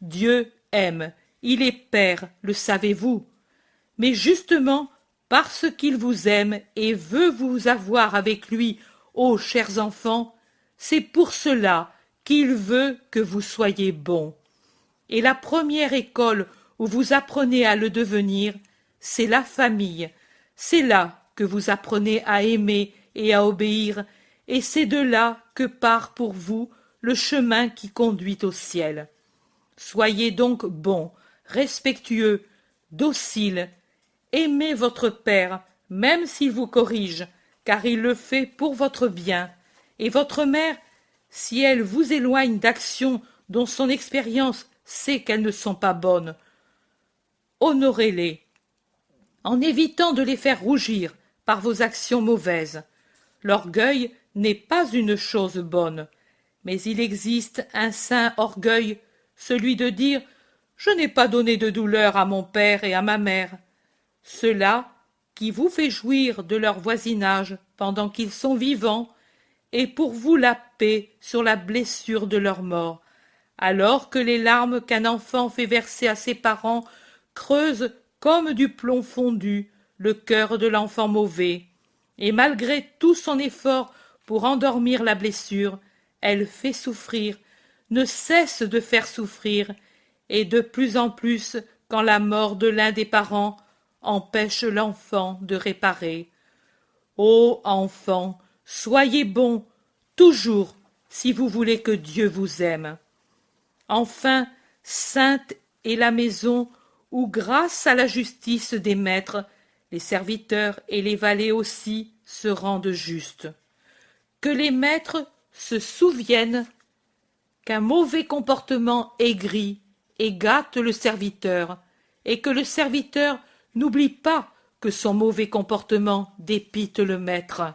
Dieu aime, il est Père, le savez-vous. Mais justement, parce qu'il vous aime et veut vous avoir avec lui, ô chers enfants, c'est pour cela qu'il veut que vous soyez bons. Et la première école où vous apprenez à le devenir, c'est la famille. C'est là que vous apprenez à aimer et à obéir, et c'est de là que part pour vous le chemin qui conduit au ciel. Soyez donc bons, respectueux, dociles. Aimez votre Père, même s'il vous corrige, car il le fait pour votre bien. Et votre mère, si elle vous éloigne d'actions dont son expérience sait qu'elles ne sont pas bonnes, honorez-les. en évitant de les faire rougir par vos actions mauvaises. L'orgueil n'est pas une chose bonne, mais il existe un saint orgueil, celui de dire « Je n'ai pas donné de douleur à mon père et à ma mère ». Cela, qui vous fait jouir de leur voisinage pendant qu'ils sont vivants, est pour vous la paix sur la blessure de leur mort, alors que les larmes qu'un enfant fait verser à ses parents creusent comme du plomb fondu le cœur de l'enfant mauvais, et malgré tout son effort pour endormir la blessure, elle fait souffrir, ne cesse de faire souffrir, et de plus en plus quand la mort de l'un des parents empêche l'enfant de réparer. Ô enfants, soyez bons, toujours, si vous voulez que Dieu vous aime. Enfin, sainte est la maison où, grâce à la justice des maîtres, les serviteurs et les valets aussi se rendent justes. Que les maîtres se souviennent qu'un mauvais comportement aigrit et gâte le serviteur, et que le serviteur n'oublie pas que son mauvais comportement dépite le maître.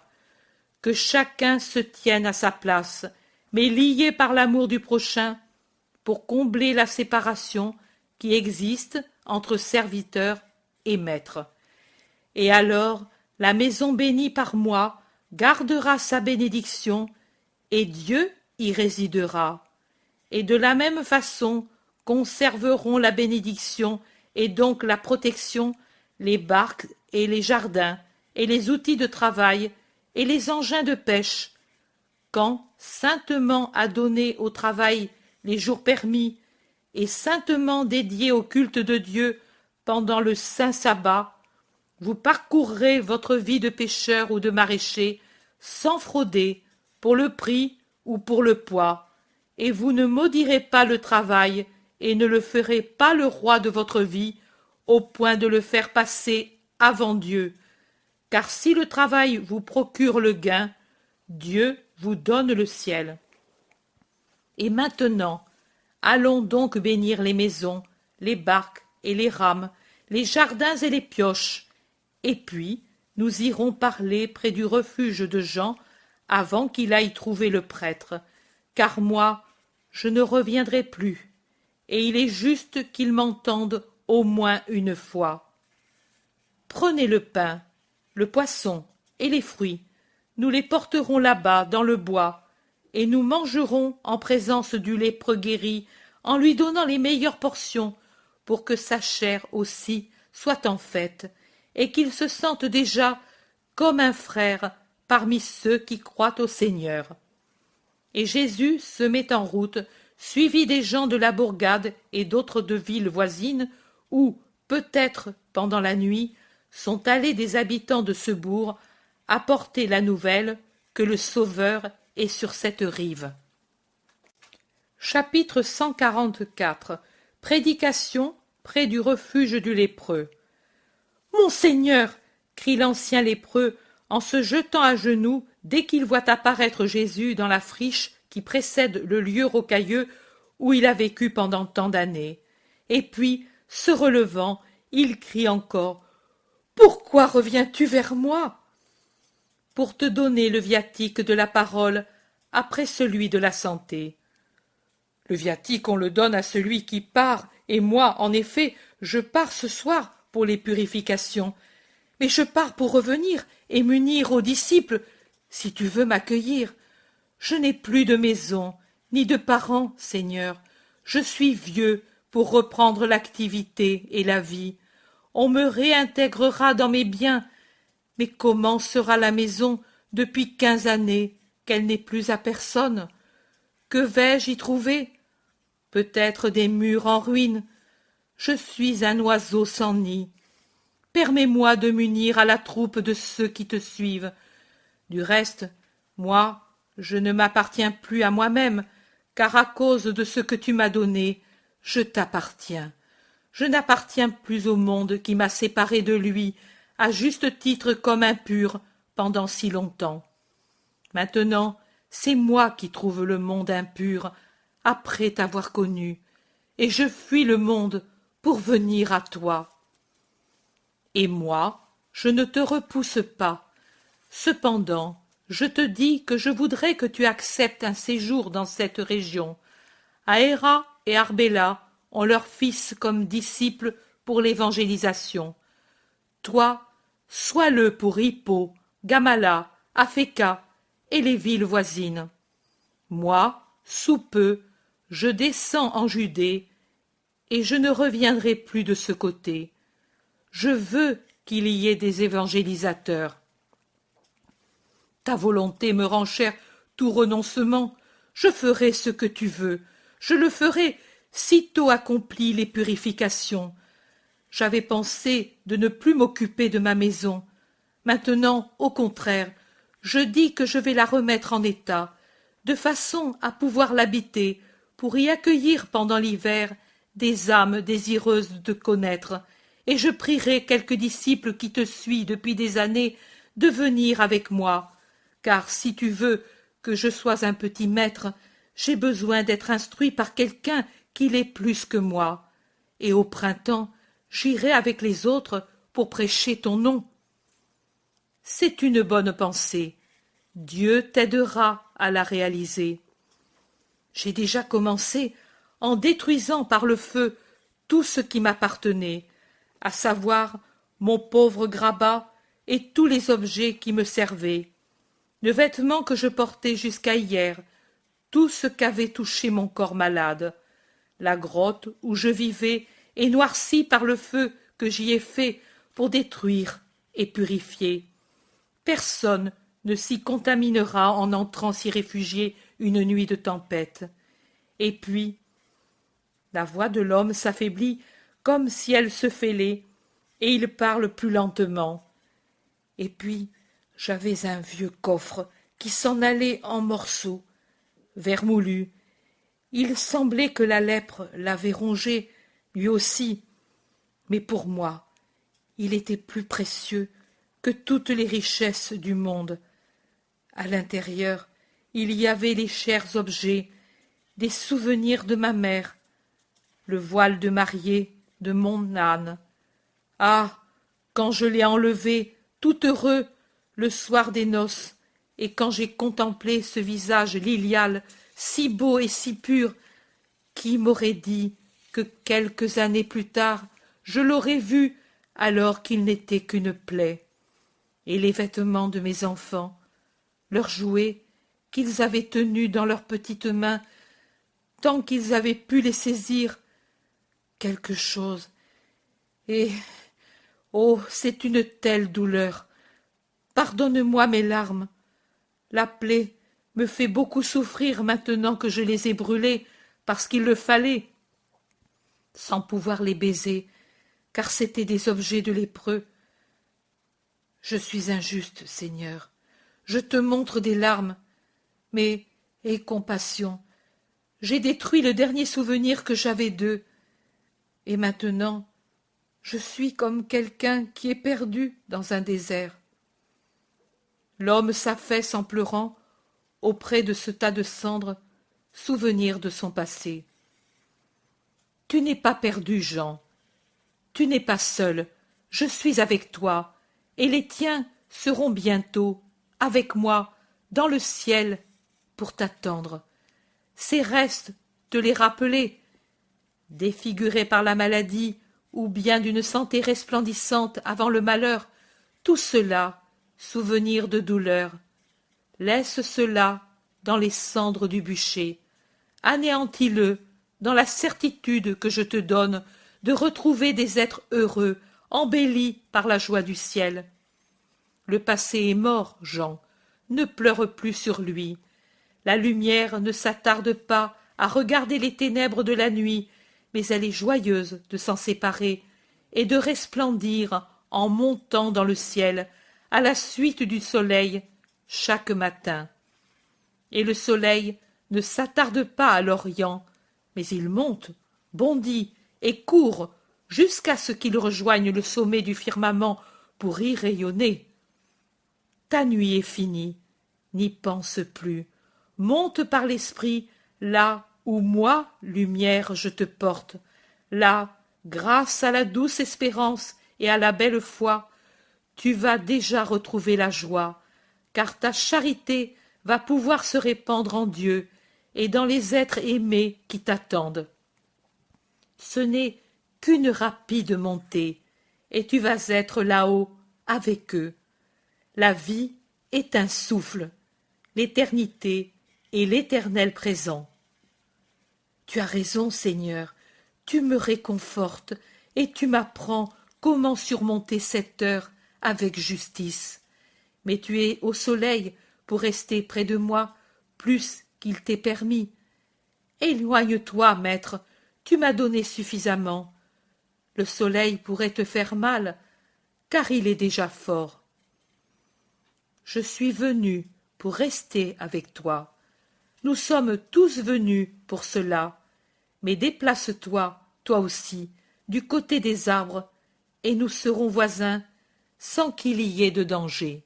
Que chacun se tienne à sa place, mais lié par l'amour du prochain, pour combler la séparation qui existe entre serviteur et maître. Et alors, la maison bénie par moi gardera sa bénédiction, et Dieu y résidera. Et de la même façon conserveront la bénédiction et donc la protection les barques et les jardins et les outils de travail et les engins de pêche, quand, saintement adonnés au travail les jours permis et saintement dédiés au culte de Dieu pendant le saint sabbat, vous parcourrez votre vie de pêcheur ou de maraîcher sans frauder pour le prix ou pour le poids, et vous ne maudirez pas le travail et ne le ferez pas le roi de votre vie au point de le faire passer avant Dieu, car si le travail vous procure le gain, Dieu vous donne le ciel. Et maintenant, allons donc bénir les maisons, les barques et les rames, les jardins et les pioches, et puis nous irons parler près du refuge de Jean avant qu'il aille trouver le prêtre, car moi, je ne reviendrai plus, et il est juste qu'il m'entende au moins une fois. Prenez le pain, le poisson et les fruits, nous les porterons là-bas dans le bois, et nous mangerons en présence du lépreux guéri, en lui donnant les meilleures portions, pour que sa chair aussi soit en fête, et qu'il se sente déjà comme un frère parmi ceux qui croient au Seigneur. Et Jésus se met en route, suivi des gens de la bourgade et d'autres de villes voisines, où, peut-être pendant la nuit, sont allés des habitants de ce bourg apporter la nouvelle que le Sauveur est sur cette rive. Chapitre 144. Prédication près du refuge du lépreux. Mon Seigneur, crie l'ancien lépreux en se jetant à genoux dès qu'il voit apparaître Jésus dans la friche qui précède le lieu rocailleux où il a vécu pendant tant d'années. Et puis, se relevant, il crie encore « Pourquoi reviens-tu vers moi ?» Pour te donner le viatique de la parole après celui de la santé. Le viatique, on le donne à celui qui part, et moi, en effet, je pars ce soir pour les purifications. Mais je pars pour revenir et m'unir aux disciples, si tu veux m'accueillir. Je n'ai plus de maison, ni de parents, Seigneur. Je suis vieux pour reprendre l'activité et la vie. On me réintégrera dans mes biens. Mais comment sera la maison depuis 15 années qu'elle n'est plus à personne? Que vais-je y trouver? Peut-être des murs en ruine. Je suis un oiseau sans nid. Permets-moi de m'unir à la troupe de ceux qui te suivent. Du reste, moi, je ne m'appartiens plus à moi-même, car à cause de ce que tu m'as donné, je t'appartiens. Je n'appartiens plus au monde qui m'a séparé de lui, à juste titre comme impur, pendant si longtemps. Maintenant, c'est moi qui trouve le monde impur, après t'avoir connu, et je fuis le monde pour venir à toi. Et moi, je ne te repousse pas. Cependant, je te dis que je voudrais que tu acceptes un séjour dans cette région. Aéra et Arbela ont leurs fils comme disciples pour l'évangélisation. Toi, sois-le pour Hippo, Gamala, Afeka et les villes voisines. Moi, sous peu, je descends en Judée, et je ne reviendrai plus de ce côté. Je veux qu'il y ait des évangélisateurs. Ta volonté me rend cher tout renoncement. Je ferai ce que tu veux. Je le ferai sitôt accomplis les purifications. J'avais pensé de ne plus m'occuper de ma maison. Maintenant, au contraire, je dis que je vais la remettre en état, de façon à pouvoir l'habiter, pour y accueillir pendant l'hiver des âmes désireuses de te connaître, et je prierai quelques disciples qui te suivent depuis des années de venir avec moi, car si tu veux que je sois un petit maître, j'ai besoin d'être instruit par quelqu'un qui l'est plus que moi, et au printemps, j'irai avec les autres pour prêcher ton nom. C'est une bonne pensée. Dieu t'aidera à la réaliser. J'ai déjà commencé en détruisant par le feu tout ce qui m'appartenait, à savoir mon pauvre grabat et tous les objets qui me servaient, le vêtement que je portais jusqu'à hier, tout ce qu'avait touché mon corps malade. La grotte où je vivais est noircie par le feu que j'y ai fait pour détruire et purifier. Personne ne s'y contaminera en entrant s'y réfugier une nuit de tempête. Et puis, la voix de l'homme s'affaiblit comme si elle se fêlait, et il parle plus lentement. Et puis, j'avais un vieux coffre qui s'en allait en morceaux, vermoulu. Il semblait que la lèpre l'avait rongé, lui aussi. Mais pour moi, il était plus précieux que toutes les richesses du monde. À l'intérieur, il y avait les chers objets, des souvenirs de ma mère, le voile de mariée de mon âne. Ah, quand je l'ai enlevé, tout heureux, le soir des noces, et quand j'ai contemplé ce visage lilial, si beau et si pur, qui m'aurait dit que quelques années plus tard, je l'aurais vu alors qu'il n'était qu'une plaie. Et les vêtements de mes enfants, leurs jouets qu'ils avaient tenus dans leurs petites mains, tant qu'ils avaient pu les saisir, quelque chose. Et, oh, c'est une telle douleur. Pardonne-moi mes larmes. La plaie me fait beaucoup souffrir maintenant que je les ai brûlées, parce qu'il le fallait, sans pouvoir les baiser, car c'étaient des objets de lépreux. Je suis injuste, Seigneur. Je te montre des larmes, mais aie compassion. J'ai détruit le dernier souvenir que j'avais d'eux, et maintenant je suis comme quelqu'un qui est perdu dans un désert. L'homme s'affaisse en pleurant auprès de ce tas de cendres, souvenir de son passé. Tu n'es pas perdu, Jean. Tu n'es pas seul. Je suis avec toi, et les tiens seront bientôt avec moi dans le ciel pour t'attendre. Ces restes, te les rappeler, défigurés par la maladie ou bien d'une santé resplendissante avant le malheur, tout cela, souvenir de douleur. Laisse cela dans les cendres du bûcher. Anéantis-le dans la certitude que je te donne de retrouver des êtres heureux, embellis par la joie du ciel. Le passé est mort, Jean. Ne pleure plus sur lui. La lumière ne s'attarde pas à regarder les ténèbres de la nuit, mais elle est joyeuse de s'en séparer et de resplendir en montant dans le ciel à la suite du soleil chaque matin. Et le soleil ne s'attarde pas à l'Orient, mais il monte, bondit et court jusqu'à ce qu'il rejoigne le sommet du firmament pour y rayonner. Ta nuit est finie, n'y pense plus, monte par l'esprit là où moi, lumière, je te porte, là, grâce à la douce espérance et à la belle foi, tu vas déjà retrouver la joie, car ta charité va pouvoir se répandre en Dieu et dans les êtres aimés qui t'attendent. Ce n'est qu'une rapide montée, et tu vas être là-haut avec eux. La vie est un souffle, l'éternité est l'éternel présent. Tu as raison, Seigneur, tu me réconfortes et tu m'apprends comment surmonter cette heure avec justice. Mais tu es au soleil pour rester près de moi plus qu'il t'est permis. Éloigne-toi, maître, tu m'as donné suffisamment. Le soleil pourrait te faire mal, car il est déjà fort. Je suis venu pour rester avec toi. Nous sommes tous venus pour cela. Mais déplace-toi, toi aussi, du côté des arbres, et nous serons voisins sans qu'il y ait de danger.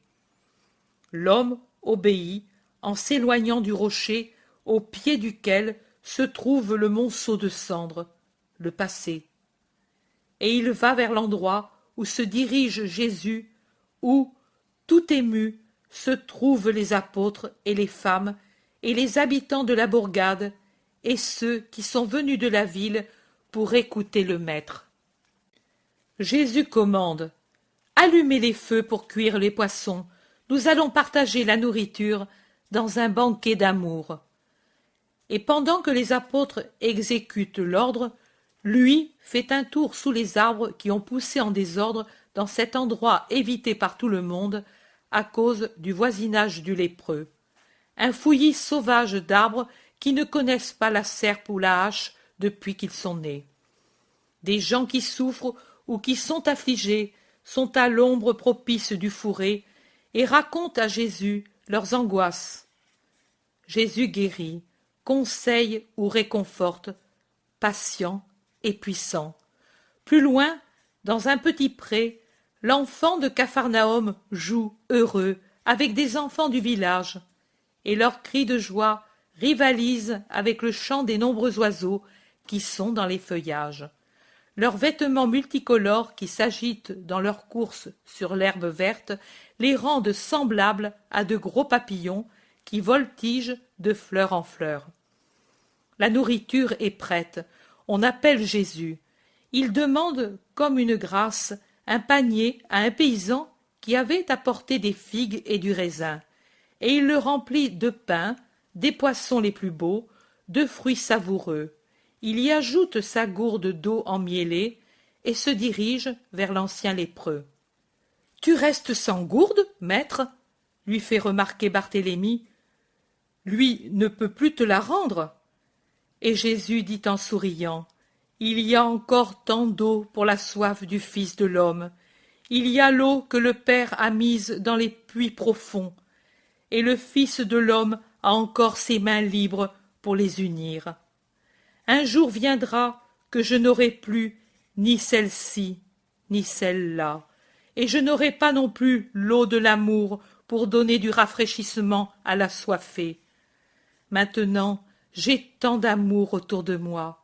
L'homme obéit en s'éloignant du rocher au pied duquel se trouve le monceau de cendres, le passé. Et il va vers l'endroit où se dirige Jésus, où, tout émus, se trouvent les apôtres et les femmes et les habitants de la bourgade et ceux qui sont venus de la ville pour écouter le Maître. Jésus commande « Allumez les feux pour cuire les poissons, nous allons partager la nourriture dans un banquet d'amour. » Et pendant que les apôtres exécutent l'ordre, lui fait un tour sous les arbres qui ont poussé en désordre dans cet endroit évité par tout le monde à cause du voisinage du lépreux. Un fouillis sauvage d'arbres qui ne connaissent pas la serpe ou la hache depuis qu'ils sont nés. Des gens qui souffrent ou qui sont affligés sont à l'ombre propice du fourré et racontent à Jésus leurs angoisses. Jésus guérit, conseille ou réconforte, patient et puissant. Plus loin, dans un petit pré, l'enfant de Capharnaüm joue heureux avec des enfants du village, et leurs cris de joie rivalisent avec le chant des nombreux oiseaux qui sont dans les feuillages. Leurs vêtements multicolores qui s'agitent dans leur course sur l'herbe verte les rendent semblables à de gros papillons qui voltigent de fleur en fleur. La nourriture est prête, on appelle Jésus. Il demande, comme une grâce, un panier à un paysan qui avait apporté des figues et du raisin, et il le remplit de pain, des poissons les plus beaux, de fruits savoureux. Il y ajoute sa gourde d'eau emmiellée et se dirige vers l'ancien lépreux. « Tu restes sans gourde, maître ?» lui fait remarquer Barthélemy. « Lui ne peut plus te la rendre. » Et Jésus dit en souriant, « Il y a encore tant d'eau pour la soif du Fils de l'homme. Il y a l'eau que le Père a mise dans les puits profonds, et le Fils de l'homme a encore ses mains libres pour les unir. Un jour viendra que je n'aurai plus ni celle-ci, ni celle-là, et je n'aurai pas non plus l'eau de l'amour pour donner du rafraîchissement à l'assoiffé. Maintenant, j'ai tant d'amour autour de moi. »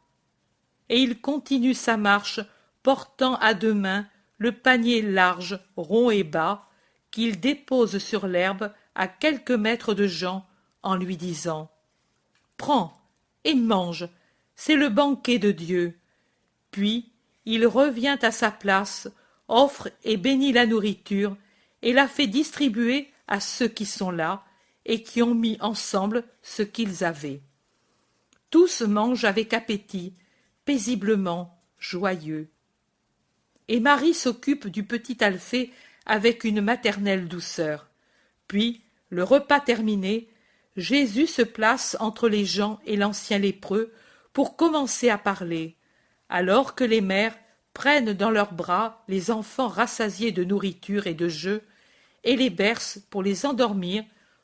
Et il continue sa marche, portant à deux mains le panier large, rond et bas, qu'il dépose sur l'herbe à quelques mètres de Jean, en lui disant « Prends et mange, c'est le banquet de Dieu. » Puis il revient à sa place, offre et bénit la nourriture, et la fait distribuer à ceux qui sont là, et qui ont mis ensemble ce qu'ils avaient. Tous mangent avec appétit, paisiblement, joyeux. Et Marie s'occupe du petit Alphée avec une maternelle douceur. Puis, le repas terminé, Jésus se place entre les gens et l'ancien lépreux pour commencer à parler, alors que les mères prennent dans leurs bras les enfants rassasiés de nourriture et de jeux et les bercent pour les endormir,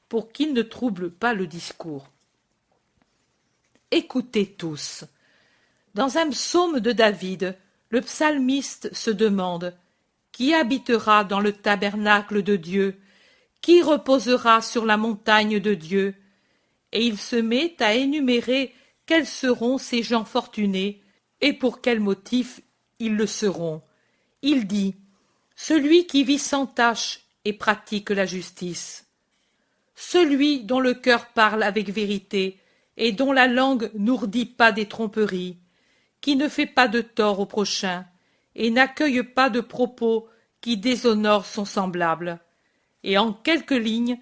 pour qu'ils ne troublent pas le discours. Écoutez tous. Dans un psaume de David, le psalmiste se demande « Qui habitera dans le tabernacle de Dieu ? Qui reposera sur la montagne de Dieu ?» Et il se met à énumérer quels seront ces gens fortunés et pour quel motif ils le seront. Il dit celui qui vit sans tache et pratique la justice, celui dont le cœur parle avec vérité et dont la langue n'ourdit pas des tromperies, qui ne fait pas de tort au prochain et n'accueille pas de propos qui déshonorent son semblable. Et en quelques lignes,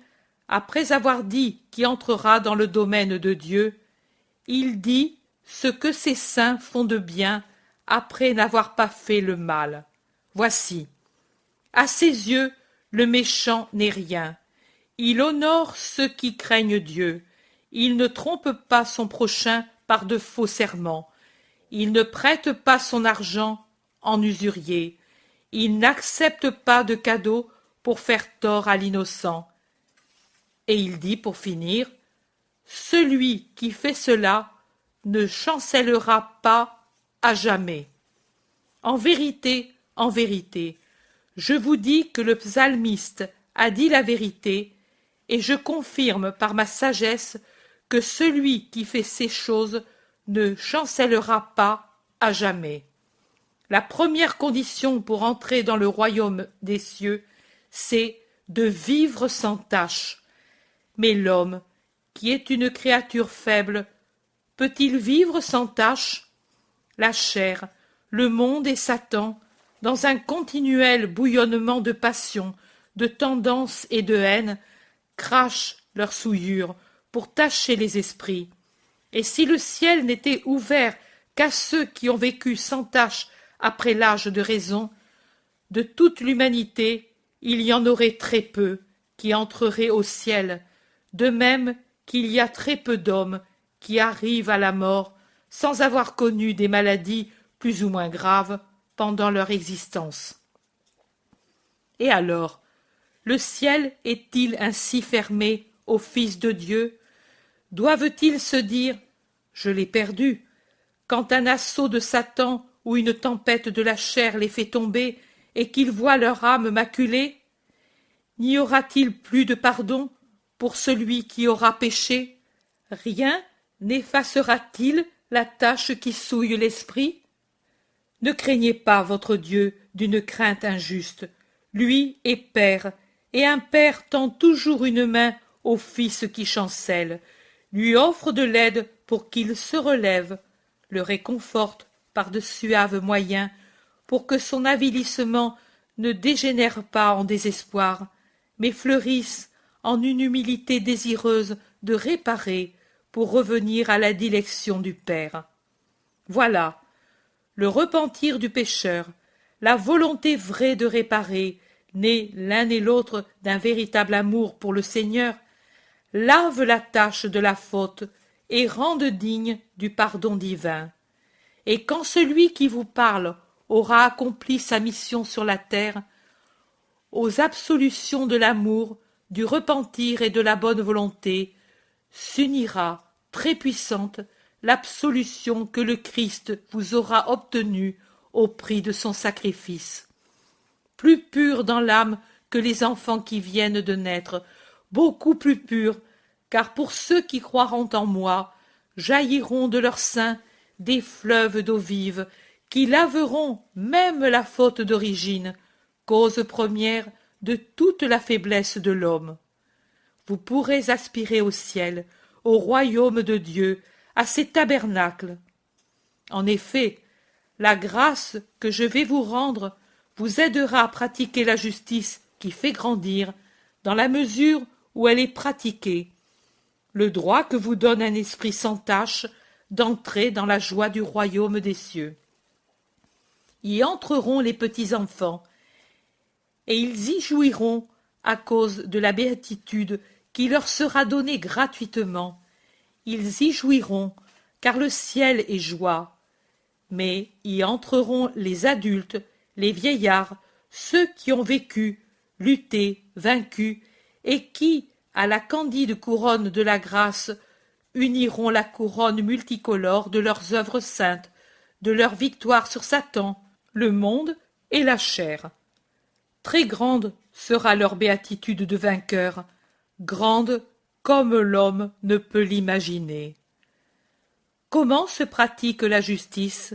après avoir dit qui entrera dans le domaine de Dieu, il dit ce que ses saints font de bien après n'avoir pas fait le mal. Voici. À ses yeux, le méchant n'est rien. Il honore ceux qui craignent Dieu. Il ne trompe pas son prochain par de faux serments. Il ne prête pas son argent en usurier. Il n'accepte pas de cadeaux pour faire tort à l'innocent. Et il dit pour finir, celui qui fait cela ne chancellera pas à jamais. En vérité, je vous dis que le psalmiste a dit la vérité, et je confirme par ma sagesse que celui qui fait ces choses ne chancellera pas à jamais. La première condition pour entrer dans le royaume des cieux, c'est de vivre sans tache. Mais l'homme, qui est une créature faible, peut-il vivre sans tache? La chair, le monde et Satan, dans un continuel bouillonnement de passion, de tendance et de haine, crachent leur souillure pour tacher les esprits. Et si le ciel n'était ouvert qu'à ceux qui ont vécu sans tache après l'âge de raison, de toute l'humanité, il y en aurait très peu qui entreraient au ciel, de même qu'il y a très peu d'hommes qui arrivent à la mort sans avoir connu des maladies plus ou moins graves pendant leur existence. Et alors, le ciel est-il ainsi fermé aux fils de Dieu? Doivent-ils se dire « Je l'ai perdu » quand un assaut de Satan ou une tempête de la chair les fait tomber et qu'ils voient leur âme maculée? N'y aura-t-il plus de pardon pour celui qui aura péché? Rien n'effacera-t-il la tache qui souille l'esprit? Ne craignez pas votre Dieu d'une crainte injuste. Lui est Père, et un Père tend toujours une main au Fils qui chancelle, lui offre de l'aide pour qu'il se relève, le réconforte par de suaves moyens, pour que son avilissement ne dégénère pas en désespoir, mais fleurisse en une humilité désireuse de réparer pour revenir à la dilection du Père. Voilà, le repentir du pécheur, la volonté vraie de réparer, nés l'un et l'autre d'un véritable amour pour le Seigneur, lavent la tache de la faute et rendent digne du pardon divin. Et quand celui qui vous parle aura accompli sa mission sur la terre, aux absolutions de l'amour, du repentir et de la bonne volonté, s'unira, très puissante, l'absolution que le Christ vous aura obtenue au prix de son sacrifice. Plus pure dans l'âme que les enfants qui viennent de naître, beaucoup plus pure, car pour ceux qui croiront en moi, jailliront de leur sein des fleuves d'eau vive, qui laveront même la faute d'origine, cause première de toute la faiblesse de l'homme. Vous pourrez aspirer au ciel, au royaume de Dieu, à ses tabernacles. En effet, la grâce que je vais vous rendre vous aidera à pratiquer la justice qui fait grandir, dans la mesure où elle est pratiquée, le droit que vous donne un esprit sans tache d'entrer dans la joie du royaume des cieux. Y entreront les petits enfants, et ils y jouiront à cause de la béatitude qui leur sera donnée gratuitement. Ils y jouiront, car le ciel est joie. Mais y entreront les adultes, les vieillards, ceux qui ont vécu, lutté, vaincu, et qui, à la candide couronne de la grâce, uniront la couronne multicolore de leurs œuvres saintes, de leur victoire sur Satan, le monde et la chair. Très grande sera leur béatitude de vainqueur, grande comme l'homme ne peut l'imaginer. Comment se pratique la justice?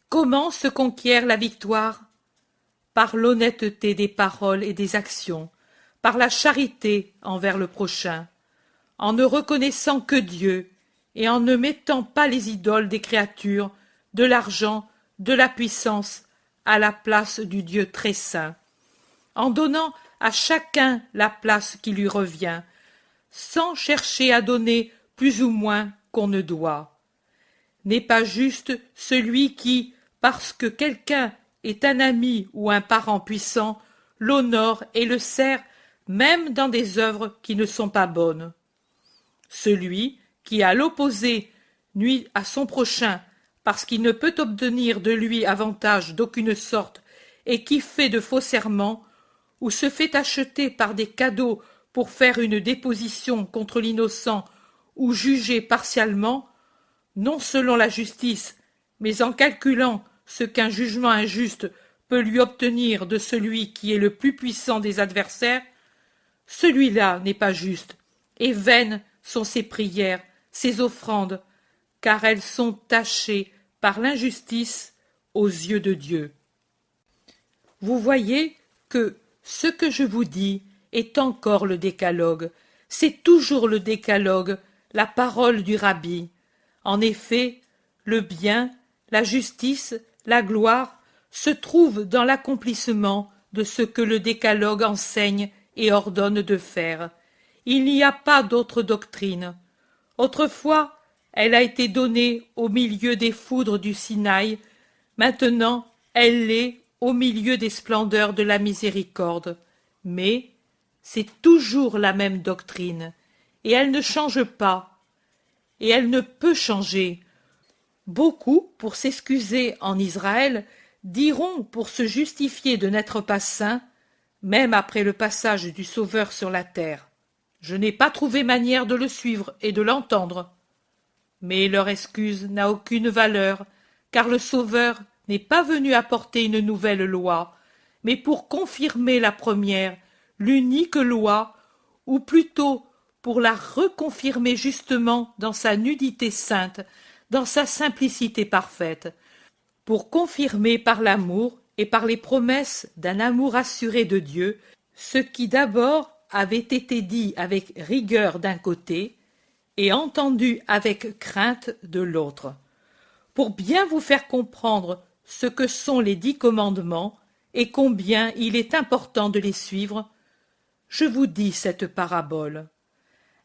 Comment se conquiert la victoire? par l'honnêteté des paroles et des actions, par la charité envers le prochain, en ne reconnaissant que Dieu et en ne mettant pas les idoles des créatures, de l'argent, de la puissance, à la place du Dieu très saint, en donnant à chacun la place qui lui revient, sans chercher à donner plus ou moins qu'on ne doit. N'est pas juste celui qui, parce que quelqu'un est un ami ou un parent puissant, l'honore et le sert même dans des œuvres qui ne sont pas bonnes. Celui qui, à l'opposé, nuit à son prochain parce qu'il ne peut obtenir de lui avantage d'aucune sorte et qui fait de faux serments, ou se fait acheter par des cadeaux pour faire une déposition contre l'innocent ou juger partialement, non selon la justice, mais en calculant ce qu'un jugement injuste peut lui obtenir de celui qui est le plus puissant des adversaires, celui-là n'est pas juste, et vaines sont ses prières, ses offrandes, car elles sont tachées par l'injustice aux yeux de Dieu. Vous voyez que ce que je vous dis est encore le décalogue, c'est toujours le décalogue, la parole du rabbi. En effet, le bien, la justice, la gloire se trouvent dans l'accomplissement de ce que le décalogue enseigne et ordonne de faire. Il n'y a pas d'autre doctrine. Autrefois, elle a été donnée au milieu des foudres du Sinaï, maintenant elle l'est au milieu des splendeurs de la miséricorde. Mais c'est toujours la même doctrine, et elle ne change pas, et elle ne peut changer. Beaucoup, pour s'excuser en Israël, diront pour se justifier de n'être pas saints, même après le passage du Sauveur sur la terre. Je n'ai pas trouvé manière de le suivre et de l'entendre. Mais leur excuse n'a aucune valeur, car le Sauveur n'est pas venu apporter une nouvelle loi, mais pour confirmer la première, l'unique loi, ou plutôt pour la reconfirmer justement dans sa nudité sainte, dans sa simplicité parfaite, pour confirmer par l'amour et par les promesses d'un amour assuré de Dieu, ce qui d'abord avait été dit avec rigueur d'un côté et entendu avec crainte de l'autre, pour bien vous faire comprendre ce que sont les 10 commandements et combien il est important de les suivre. Je vous dis cette parabole.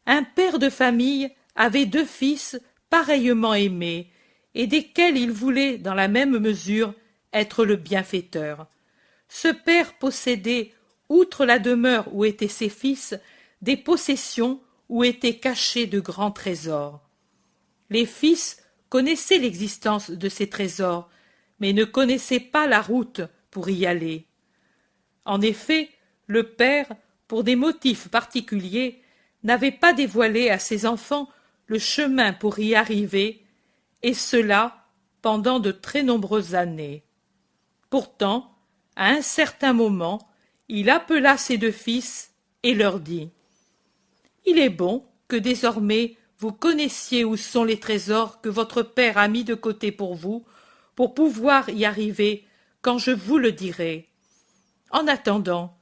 Un père de famille avait 2 fils pareillement aimés, et desquels il voulait, dans la même mesure, être le bienfaiteur. Ce père possédait, outre la demeure où étaient ses fils, des possessions où étaient cachés de grands trésors. Les fils connaissaient l'existence de ces trésors, mais ne connaissaient pas la route pour y aller. En effet, le père, pour des motifs particuliers, n'avait pas dévoilé à ses enfants le chemin pour y arriver, et cela pendant de très nombreuses années. Pourtant, à un certain moment, il appela ses 2 fils et leur dit « Il est bon que désormais vous connaissiez où sont les trésors que votre père a mis de côté pour vous, pour pouvoir y arriver quand je vous le dirai. En attendant,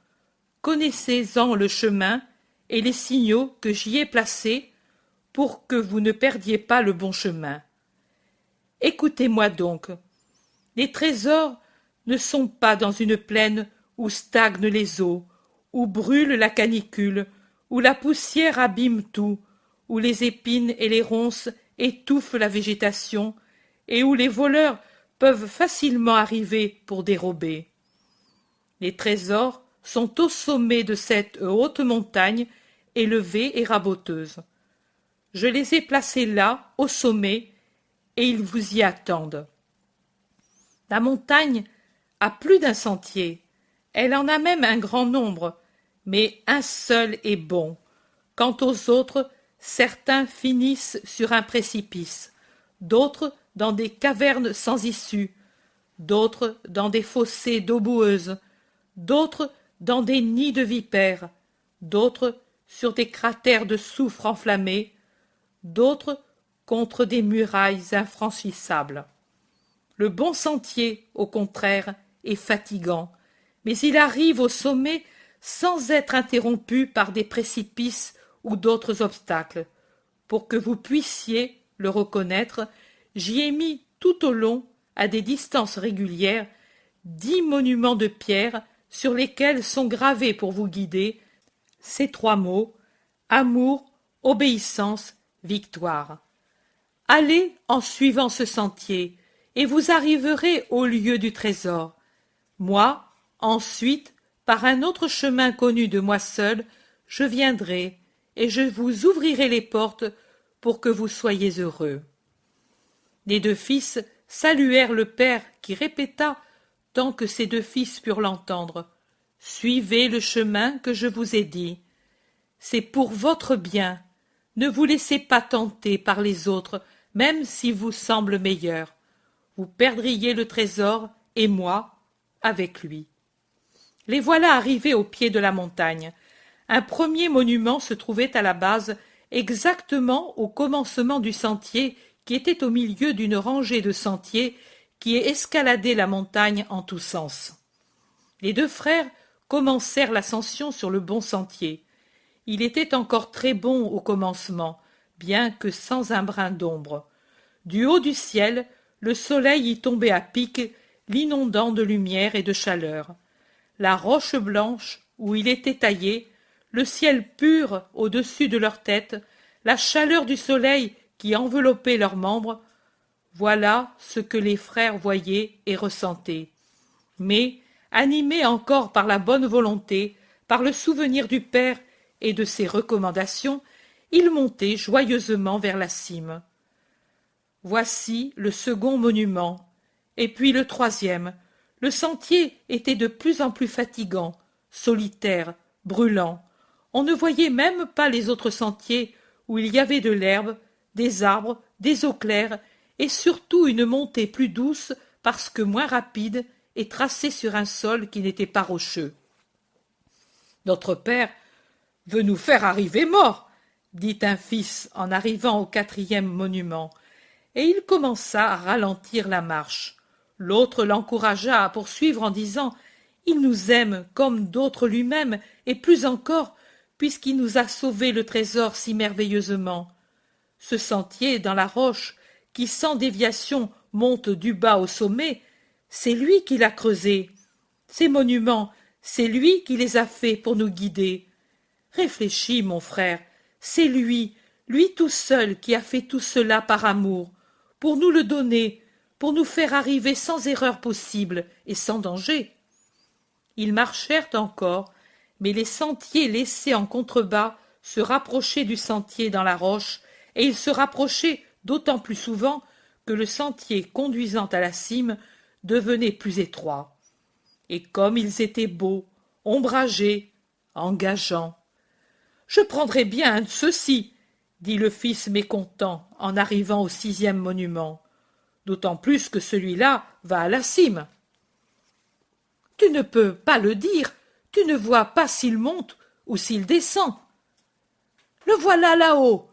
connaissez-en le chemin et les signaux que j'y ai placés pour que vous ne perdiez pas le bon chemin. Écoutez-moi donc. Les trésors ne sont pas dans une plaine où stagnent les eaux, où brûle la canicule, où la poussière abîme tout, où les épines et les ronces étouffent la végétation, et où les voleurs peuvent facilement arriver pour dérober. Les trésors sont au sommet de cette haute montagne, élevée et raboteuse. Je les ai placés là, au sommet, et ils vous y attendent. La montagne a plus d'un sentier, elle en a même un grand nombre, mais un seul est bon. Quant aux autres, certains finissent sur un précipice, d'autres dans des cavernes sans issue, d'autres dans des fossés d'eau boueuse, d'autres dans des nids de vipères, d'autres sur des cratères de soufre enflammés, d'autres contre des murailles infranchissables. Le bon sentier, au contraire, est fatigant, mais il arrive au sommet sans être interrompu par des précipices ou d'autres obstacles. Pour que vous puissiez le reconnaître, j'y ai mis tout au long, à des distances régulières, 10 monuments de pierre sur lesquels sont gravés pour vous guider ces 3 mots: amour, obéissance, victoire. Allez en suivant ce sentier, et vous arriverez au lieu du trésor. Moi, ensuite, par un autre chemin connu de moi seul, je viendrai, et je vous ouvrirai les portes pour que vous soyez heureux. Les 2 fils saluèrent le père qui répéta, tant que ses 2 fils purent l'entendre: « Suivez le chemin que je vous ai dit. C'est pour votre bien. Ne vous laissez pas tenter par les autres, même s'ils vous semblent meilleurs. Vous perdriez le trésor, et moi, avec lui. » Les voilà arrivés au pied de la montagne. Un premier monument se trouvait à la base, exactement au commencement du sentier qui était au milieu d'une rangée de sentiers qui escaladaient la montagne en tous sens. Les 2 frères commencèrent l'ascension sur le bon sentier. Il était encore très bon au commencement, bien que sans un brin d'ombre. Du haut du ciel, le soleil y tombait à pic, l'inondant de lumière et de chaleur. La roche blanche où il était taillé, le ciel pur au-dessus de leur tête, la chaleur du soleil qui enveloppait leurs membres, voilà ce que les frères voyaient et ressentaient. Mais, animés encore par la bonne volonté, par le souvenir du père et de ses recommandations, ils montaient joyeusement vers la cime. Voici le second monument, et puis le troisième. Le sentier était de plus en plus fatigant, solitaire, brûlant. On ne voyait même pas les autres sentiers où il y avait de l'herbe, des arbres, des eaux claires, et surtout une montée plus douce parce que moins rapide et tracée sur un sol qui n'était pas rocheux. « Notre père veut nous faire arriver morts, » dit un fils en arrivant au 4e monument, et il commença à ralentir la marche. L'autre l'encouragea à poursuivre en disant: « Il nous aime comme d'autres lui-même, et plus encore, puisqu'il nous a sauvé le trésor si merveilleusement. Ce sentier dans la roche, qui sans déviation monte du bas au sommet, c'est lui qui l'a creusé. Ces monuments, c'est lui qui les a faits pour nous guider. Réfléchis, mon frère, c'est lui tout seul qui a fait tout cela par amour, pour nous le donner, pour nous faire arriver sans erreur possible et sans danger. » Ils marchèrent encore, mais les sentiers laissés en contrebas se rapprochaient du sentier dans la roche, et ils se rapprochaient d'autant plus souvent que le sentier conduisant à la cime devenait plus étroit. Et comme ils étaient beaux, ombragés, engageants. « Je prendrai bien un de ceux-ci, » dit le fils mécontent en arrivant au 6e monument, « d'autant plus que celui-là va à la cime. »« Tu ne peux pas le dire, tu ne vois pas s'il monte ou s'il descend. »« Le voilà là-haut.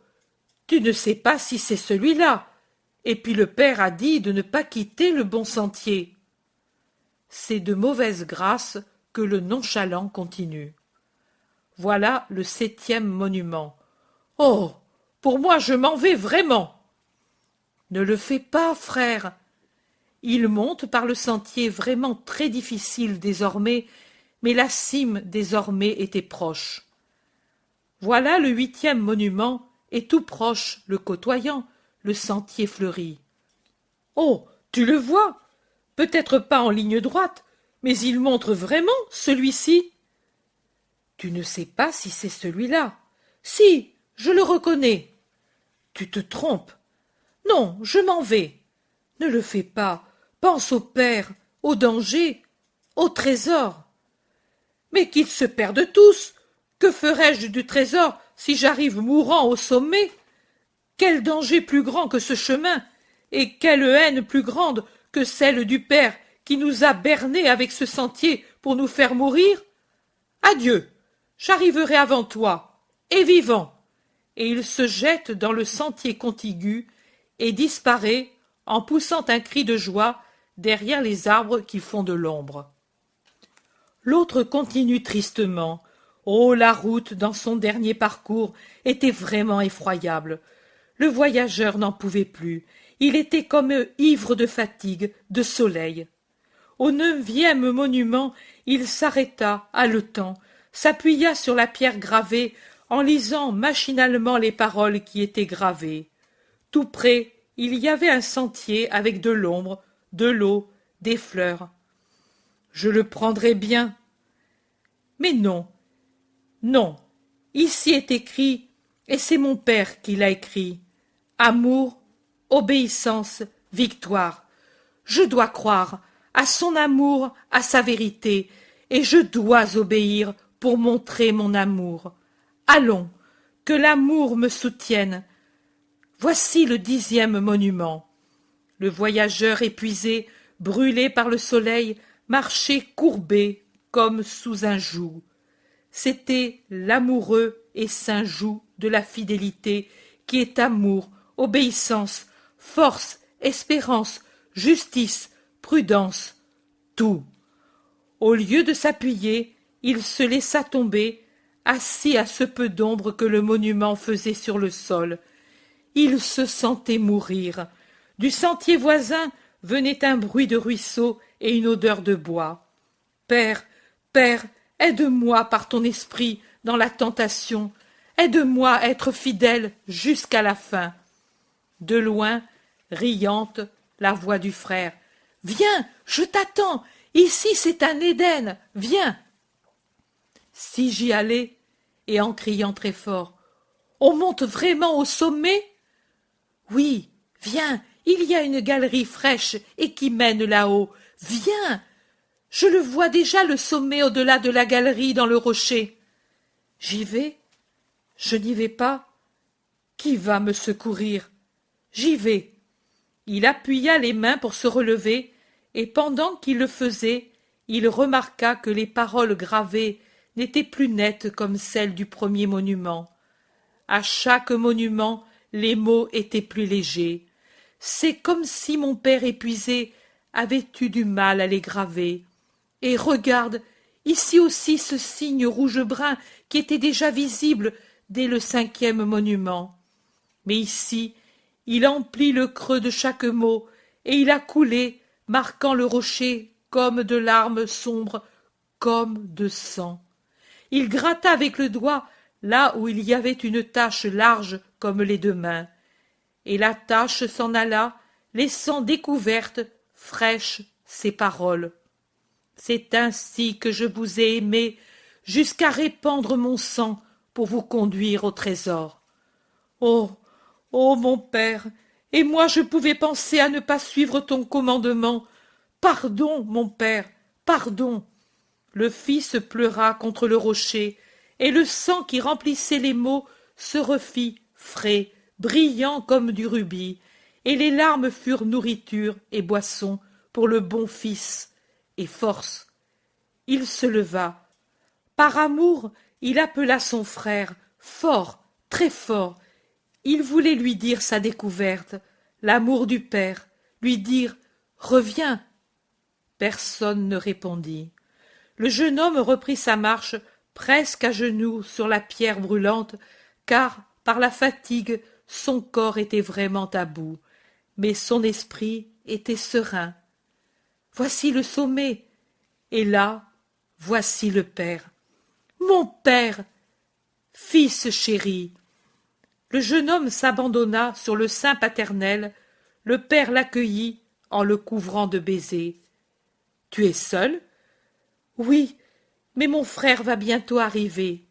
Tu ne sais pas si c'est celui-là. Et puis le père a dit de ne pas quitter le bon sentier. » C'est de mauvaise grâce que le nonchalant continue. Voilà le 7e monument. « Oh, pour moi je m'en vais vraiment. »« Ne le fais pas, frère. » Il monte par le sentier vraiment très difficile désormais, mais la cime désormais était proche. Voilà le 8e monument, et tout proche, le côtoyant, le sentier fleuri. « Oh, tu le vois? Peut-être pas en ligne droite, mais il montre vraiment celui-ci. »« Tu ne sais pas si c'est celui-là. »« Si, je le reconnais. »« Tu te trompes. »« Non, je m'en vais. »« Ne le fais pas. Pense au père, au danger, au trésor. »« Mais qu'ils se perdent tous. Que ferais-je du trésor si j'arrive mourant au sommet? Quel danger plus grand que ce chemin, et quelle haine plus grande que celle du père qui nous a bernés avec ce sentier pour nous faire mourir? Adieu, j'arriverai avant toi, et vivant. » Et il se jette dans le sentier contigu et disparaît en poussant un cri de joie derrière les arbres qui font de l'ombre. L'autre continue tristement. Oh, la route dans son dernier parcours était vraiment effroyable. Le voyageur n'en pouvait plus. Il était comme ivre de fatigue, de soleil. Au 9e monument, il s'arrêta, haletant, s'appuya sur la pierre gravée en lisant machinalement les paroles qui étaient gravées. Tout près, il y avait un sentier avec de l'ombre, de l'eau, des fleurs. Je le prendrais bien. Mais non, non, ici est écrit, et c'est mon père qui l'a écrit. Amour, obéissance, victoire. Je dois croire à son amour, à sa vérité, et je dois obéir pour montrer mon amour. Allons, que l'amour me soutienne. Voici le 10e monument. Le voyageur épuisé, brûlé par le soleil, marchait courbé comme sous un joug. C'était l'amoureux et saint joug de la fidélité qui est amour, obéissance, force, espérance, justice, prudence, tout. Au lieu de s'appuyer, il se laissa tomber, assis à ce peu d'ombre que le monument faisait sur le sol. Il se sentait mourir. Du sentier voisin venait un bruit de ruisseau et une odeur de bois. Père, Père, aide-moi par ton esprit dans la tentation. Aide-moi à être fidèle jusqu'à la fin. De loin, riante, la voix du frère. Viens, je t'attends. Ici c'est un Éden. Viens. Si j'y allais, et en criant très fort. On monte vraiment au sommet? Oui, viens, il y a une galerie fraîche et qui mène là-haut. Viens. Je le vois déjà le sommet au-delà de la galerie dans le rocher. J'y vais? Je n'y vais pas? Qui va me secourir? J'y vais. Il appuya les mains pour se relever, et pendant qu'il le faisait, il remarqua que les paroles gravées n'étaient plus nettes comme celles du premier monument. À chaque monument, les mots étaient plus légers. C'est comme si mon père épuisé avait eu du mal à les graver. Et regarde, ici aussi ce signe rouge-brun qui était déjà visible dès le 5e monument. Mais ici, il emplit le creux de chaque mot, et il a coulé, marquant le rocher comme de larmes sombres, comme de sang. Il gratta avec le doigt là où il y avait une tache large comme les 2 mains, et la tache s'en alla, laissant découvertes, fraîches, ces paroles. C'est ainsi que je vous ai aimé, jusqu'à répandre mon sang pour vous conduire au trésor. Oh, oh, mon père, et moi je pouvais penser à ne pas suivre ton commandement. Pardon, mon père, pardon. Le fils pleura contre le rocher, et le sang qui remplissait les mots se refit frais, brillant comme du rubis, et les larmes furent nourriture et boisson pour le bon fils, et force. Il se leva. Par amour, il appela son frère, fort, très fort. Il voulait lui dire sa découverte, l'amour du père, lui dire « Reviens !» Personne ne répondit. Le jeune homme reprit sa marche, presque à genoux sur la pierre brûlante, car, par la fatigue, son corps était vraiment à bout, mais son esprit était serein. Voici le sommet, et là, voici le père. Mon père! Fils chéri! Le jeune homme s'abandonna sur le sein paternel, le père l'accueillit en le couvrant de baisers. Tu es seul? Oui, mais mon frère va bientôt arriver.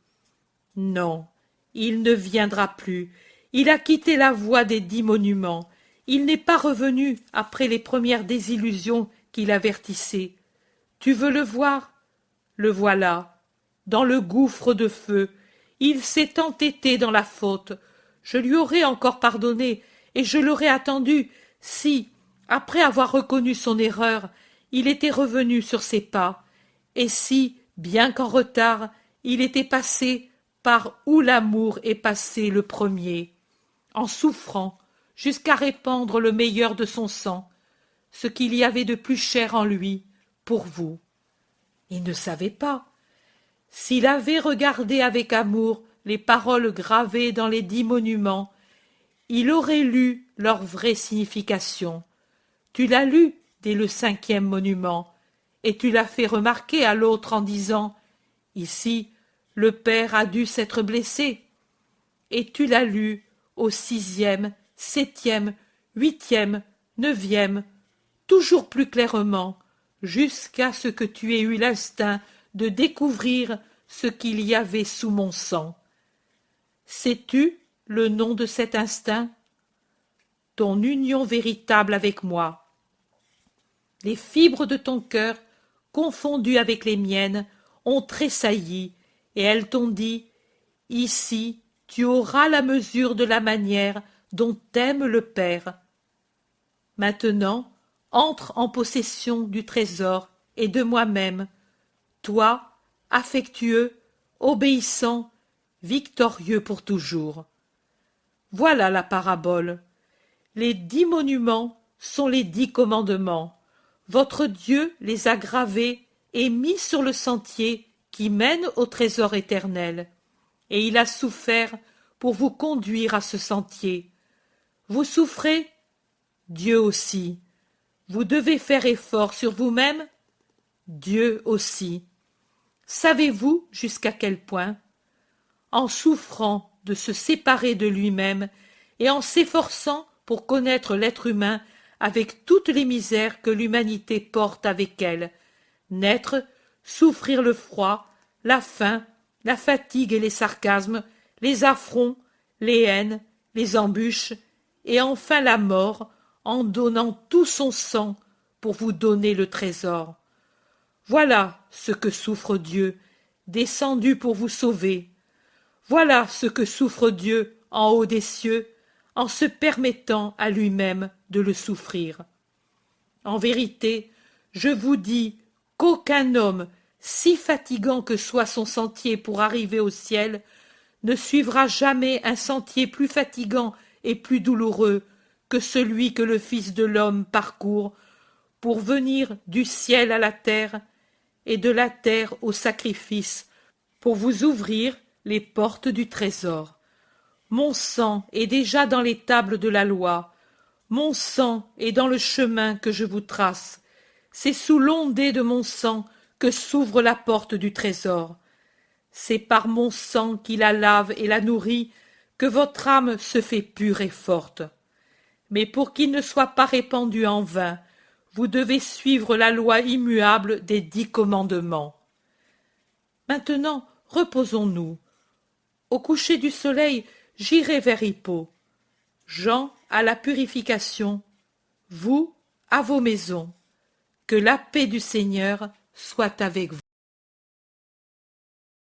Non, il ne viendra plus. Il a quitté la voie des 10 monuments. Il n'est pas revenu après les premières désillusions qu'il avertissait. Tu veux le voir? Le voilà, dans le gouffre de feu. Il s'est entêté dans la faute. Je lui aurais encore pardonné, et je l'aurais attendu si, après avoir reconnu son erreur, il était revenu sur ses pas, et si, bien qu'en retard, il était passé par où l'amour est passé le premier, en souffrant, jusqu'à répandre le meilleur de son sang, ce qu'il y avait de plus cher en lui, pour vous. Il ne savait pas. S'il avait regardé avec amour les paroles gravées dans les 10 monuments, il aurait lu leur vraie signification. Tu l'as lu dès le 5e monument, et tu l'as fait remarquer à l'autre en disant « Ici, le père a dû s'être blessé ». Et tu l'as lu au 6e, 7e, 8e, 9e, toujours plus clairement, jusqu'à ce que tu aies eu l'instinct de découvrir ce qu'il y avait sous mon sang. Sais-tu le nom de cet instinct? Ton union véritable avec moi. Les fibres de ton cœur, confondues avec les miennes, ont tressailli, et elles t'ont dit « Ici, tu auras la mesure de la manière dont t'aime le Père. » Maintenant, entre en possession du trésor et de moi-même, toi, affectueux, obéissant, victorieux pour toujours. Voilà la parabole. Les 10 monuments sont les 10 commandements. Votre Dieu les a gravés et mis sur le sentier qui mène au trésor éternel. Et il a souffert pour vous conduire à ce sentier. Vous souffrez? Dieu aussi. Vous devez faire effort sur vous-même? Dieu aussi. Savez-vous jusqu'à quel point? En souffrant de se séparer de lui-même et en s'efforçant pour connaître l'être humain avec toutes les misères que l'humanité porte avec elle, naître, souffrir le froid, la faim, la fatigue et les sarcasmes, les affronts, les haines, les embûches, et enfin la mort, en donnant tout son sang pour vous donner le trésor. Voilà ce que souffre Dieu, descendu pour vous sauver. Voilà ce que souffre Dieu en haut des cieux, en se permettant à lui-même de le souffrir. En vérité, je vous dis qu'aucun homme, si fatigant que soit son sentier pour arriver au ciel, ne suivra jamais un sentier plus fatigant et plus douloureux que celui que le Fils de l'homme parcourt pour venir du ciel à la terre et de la terre au sacrifice, pour vous ouvrir les portes du trésor. Mon sang est déjà dans les tables de la loi, mon sang est dans le chemin que je vous trace. C'est sous l'ondée de mon sang que s'ouvre la porte du trésor. C'est par mon sang qui la lave et la nourrit que votre âme se fait pure et forte. Mais pour qu'il ne soit pas répandu en vain, vous devez suivre la loi immuable des 10 commandements. Maintenant, reposons-nous. Au coucher du soleil, j'irai vers Hippo. Jean à la purification, vous à vos maisons. Que la paix du Seigneur soit avec vous.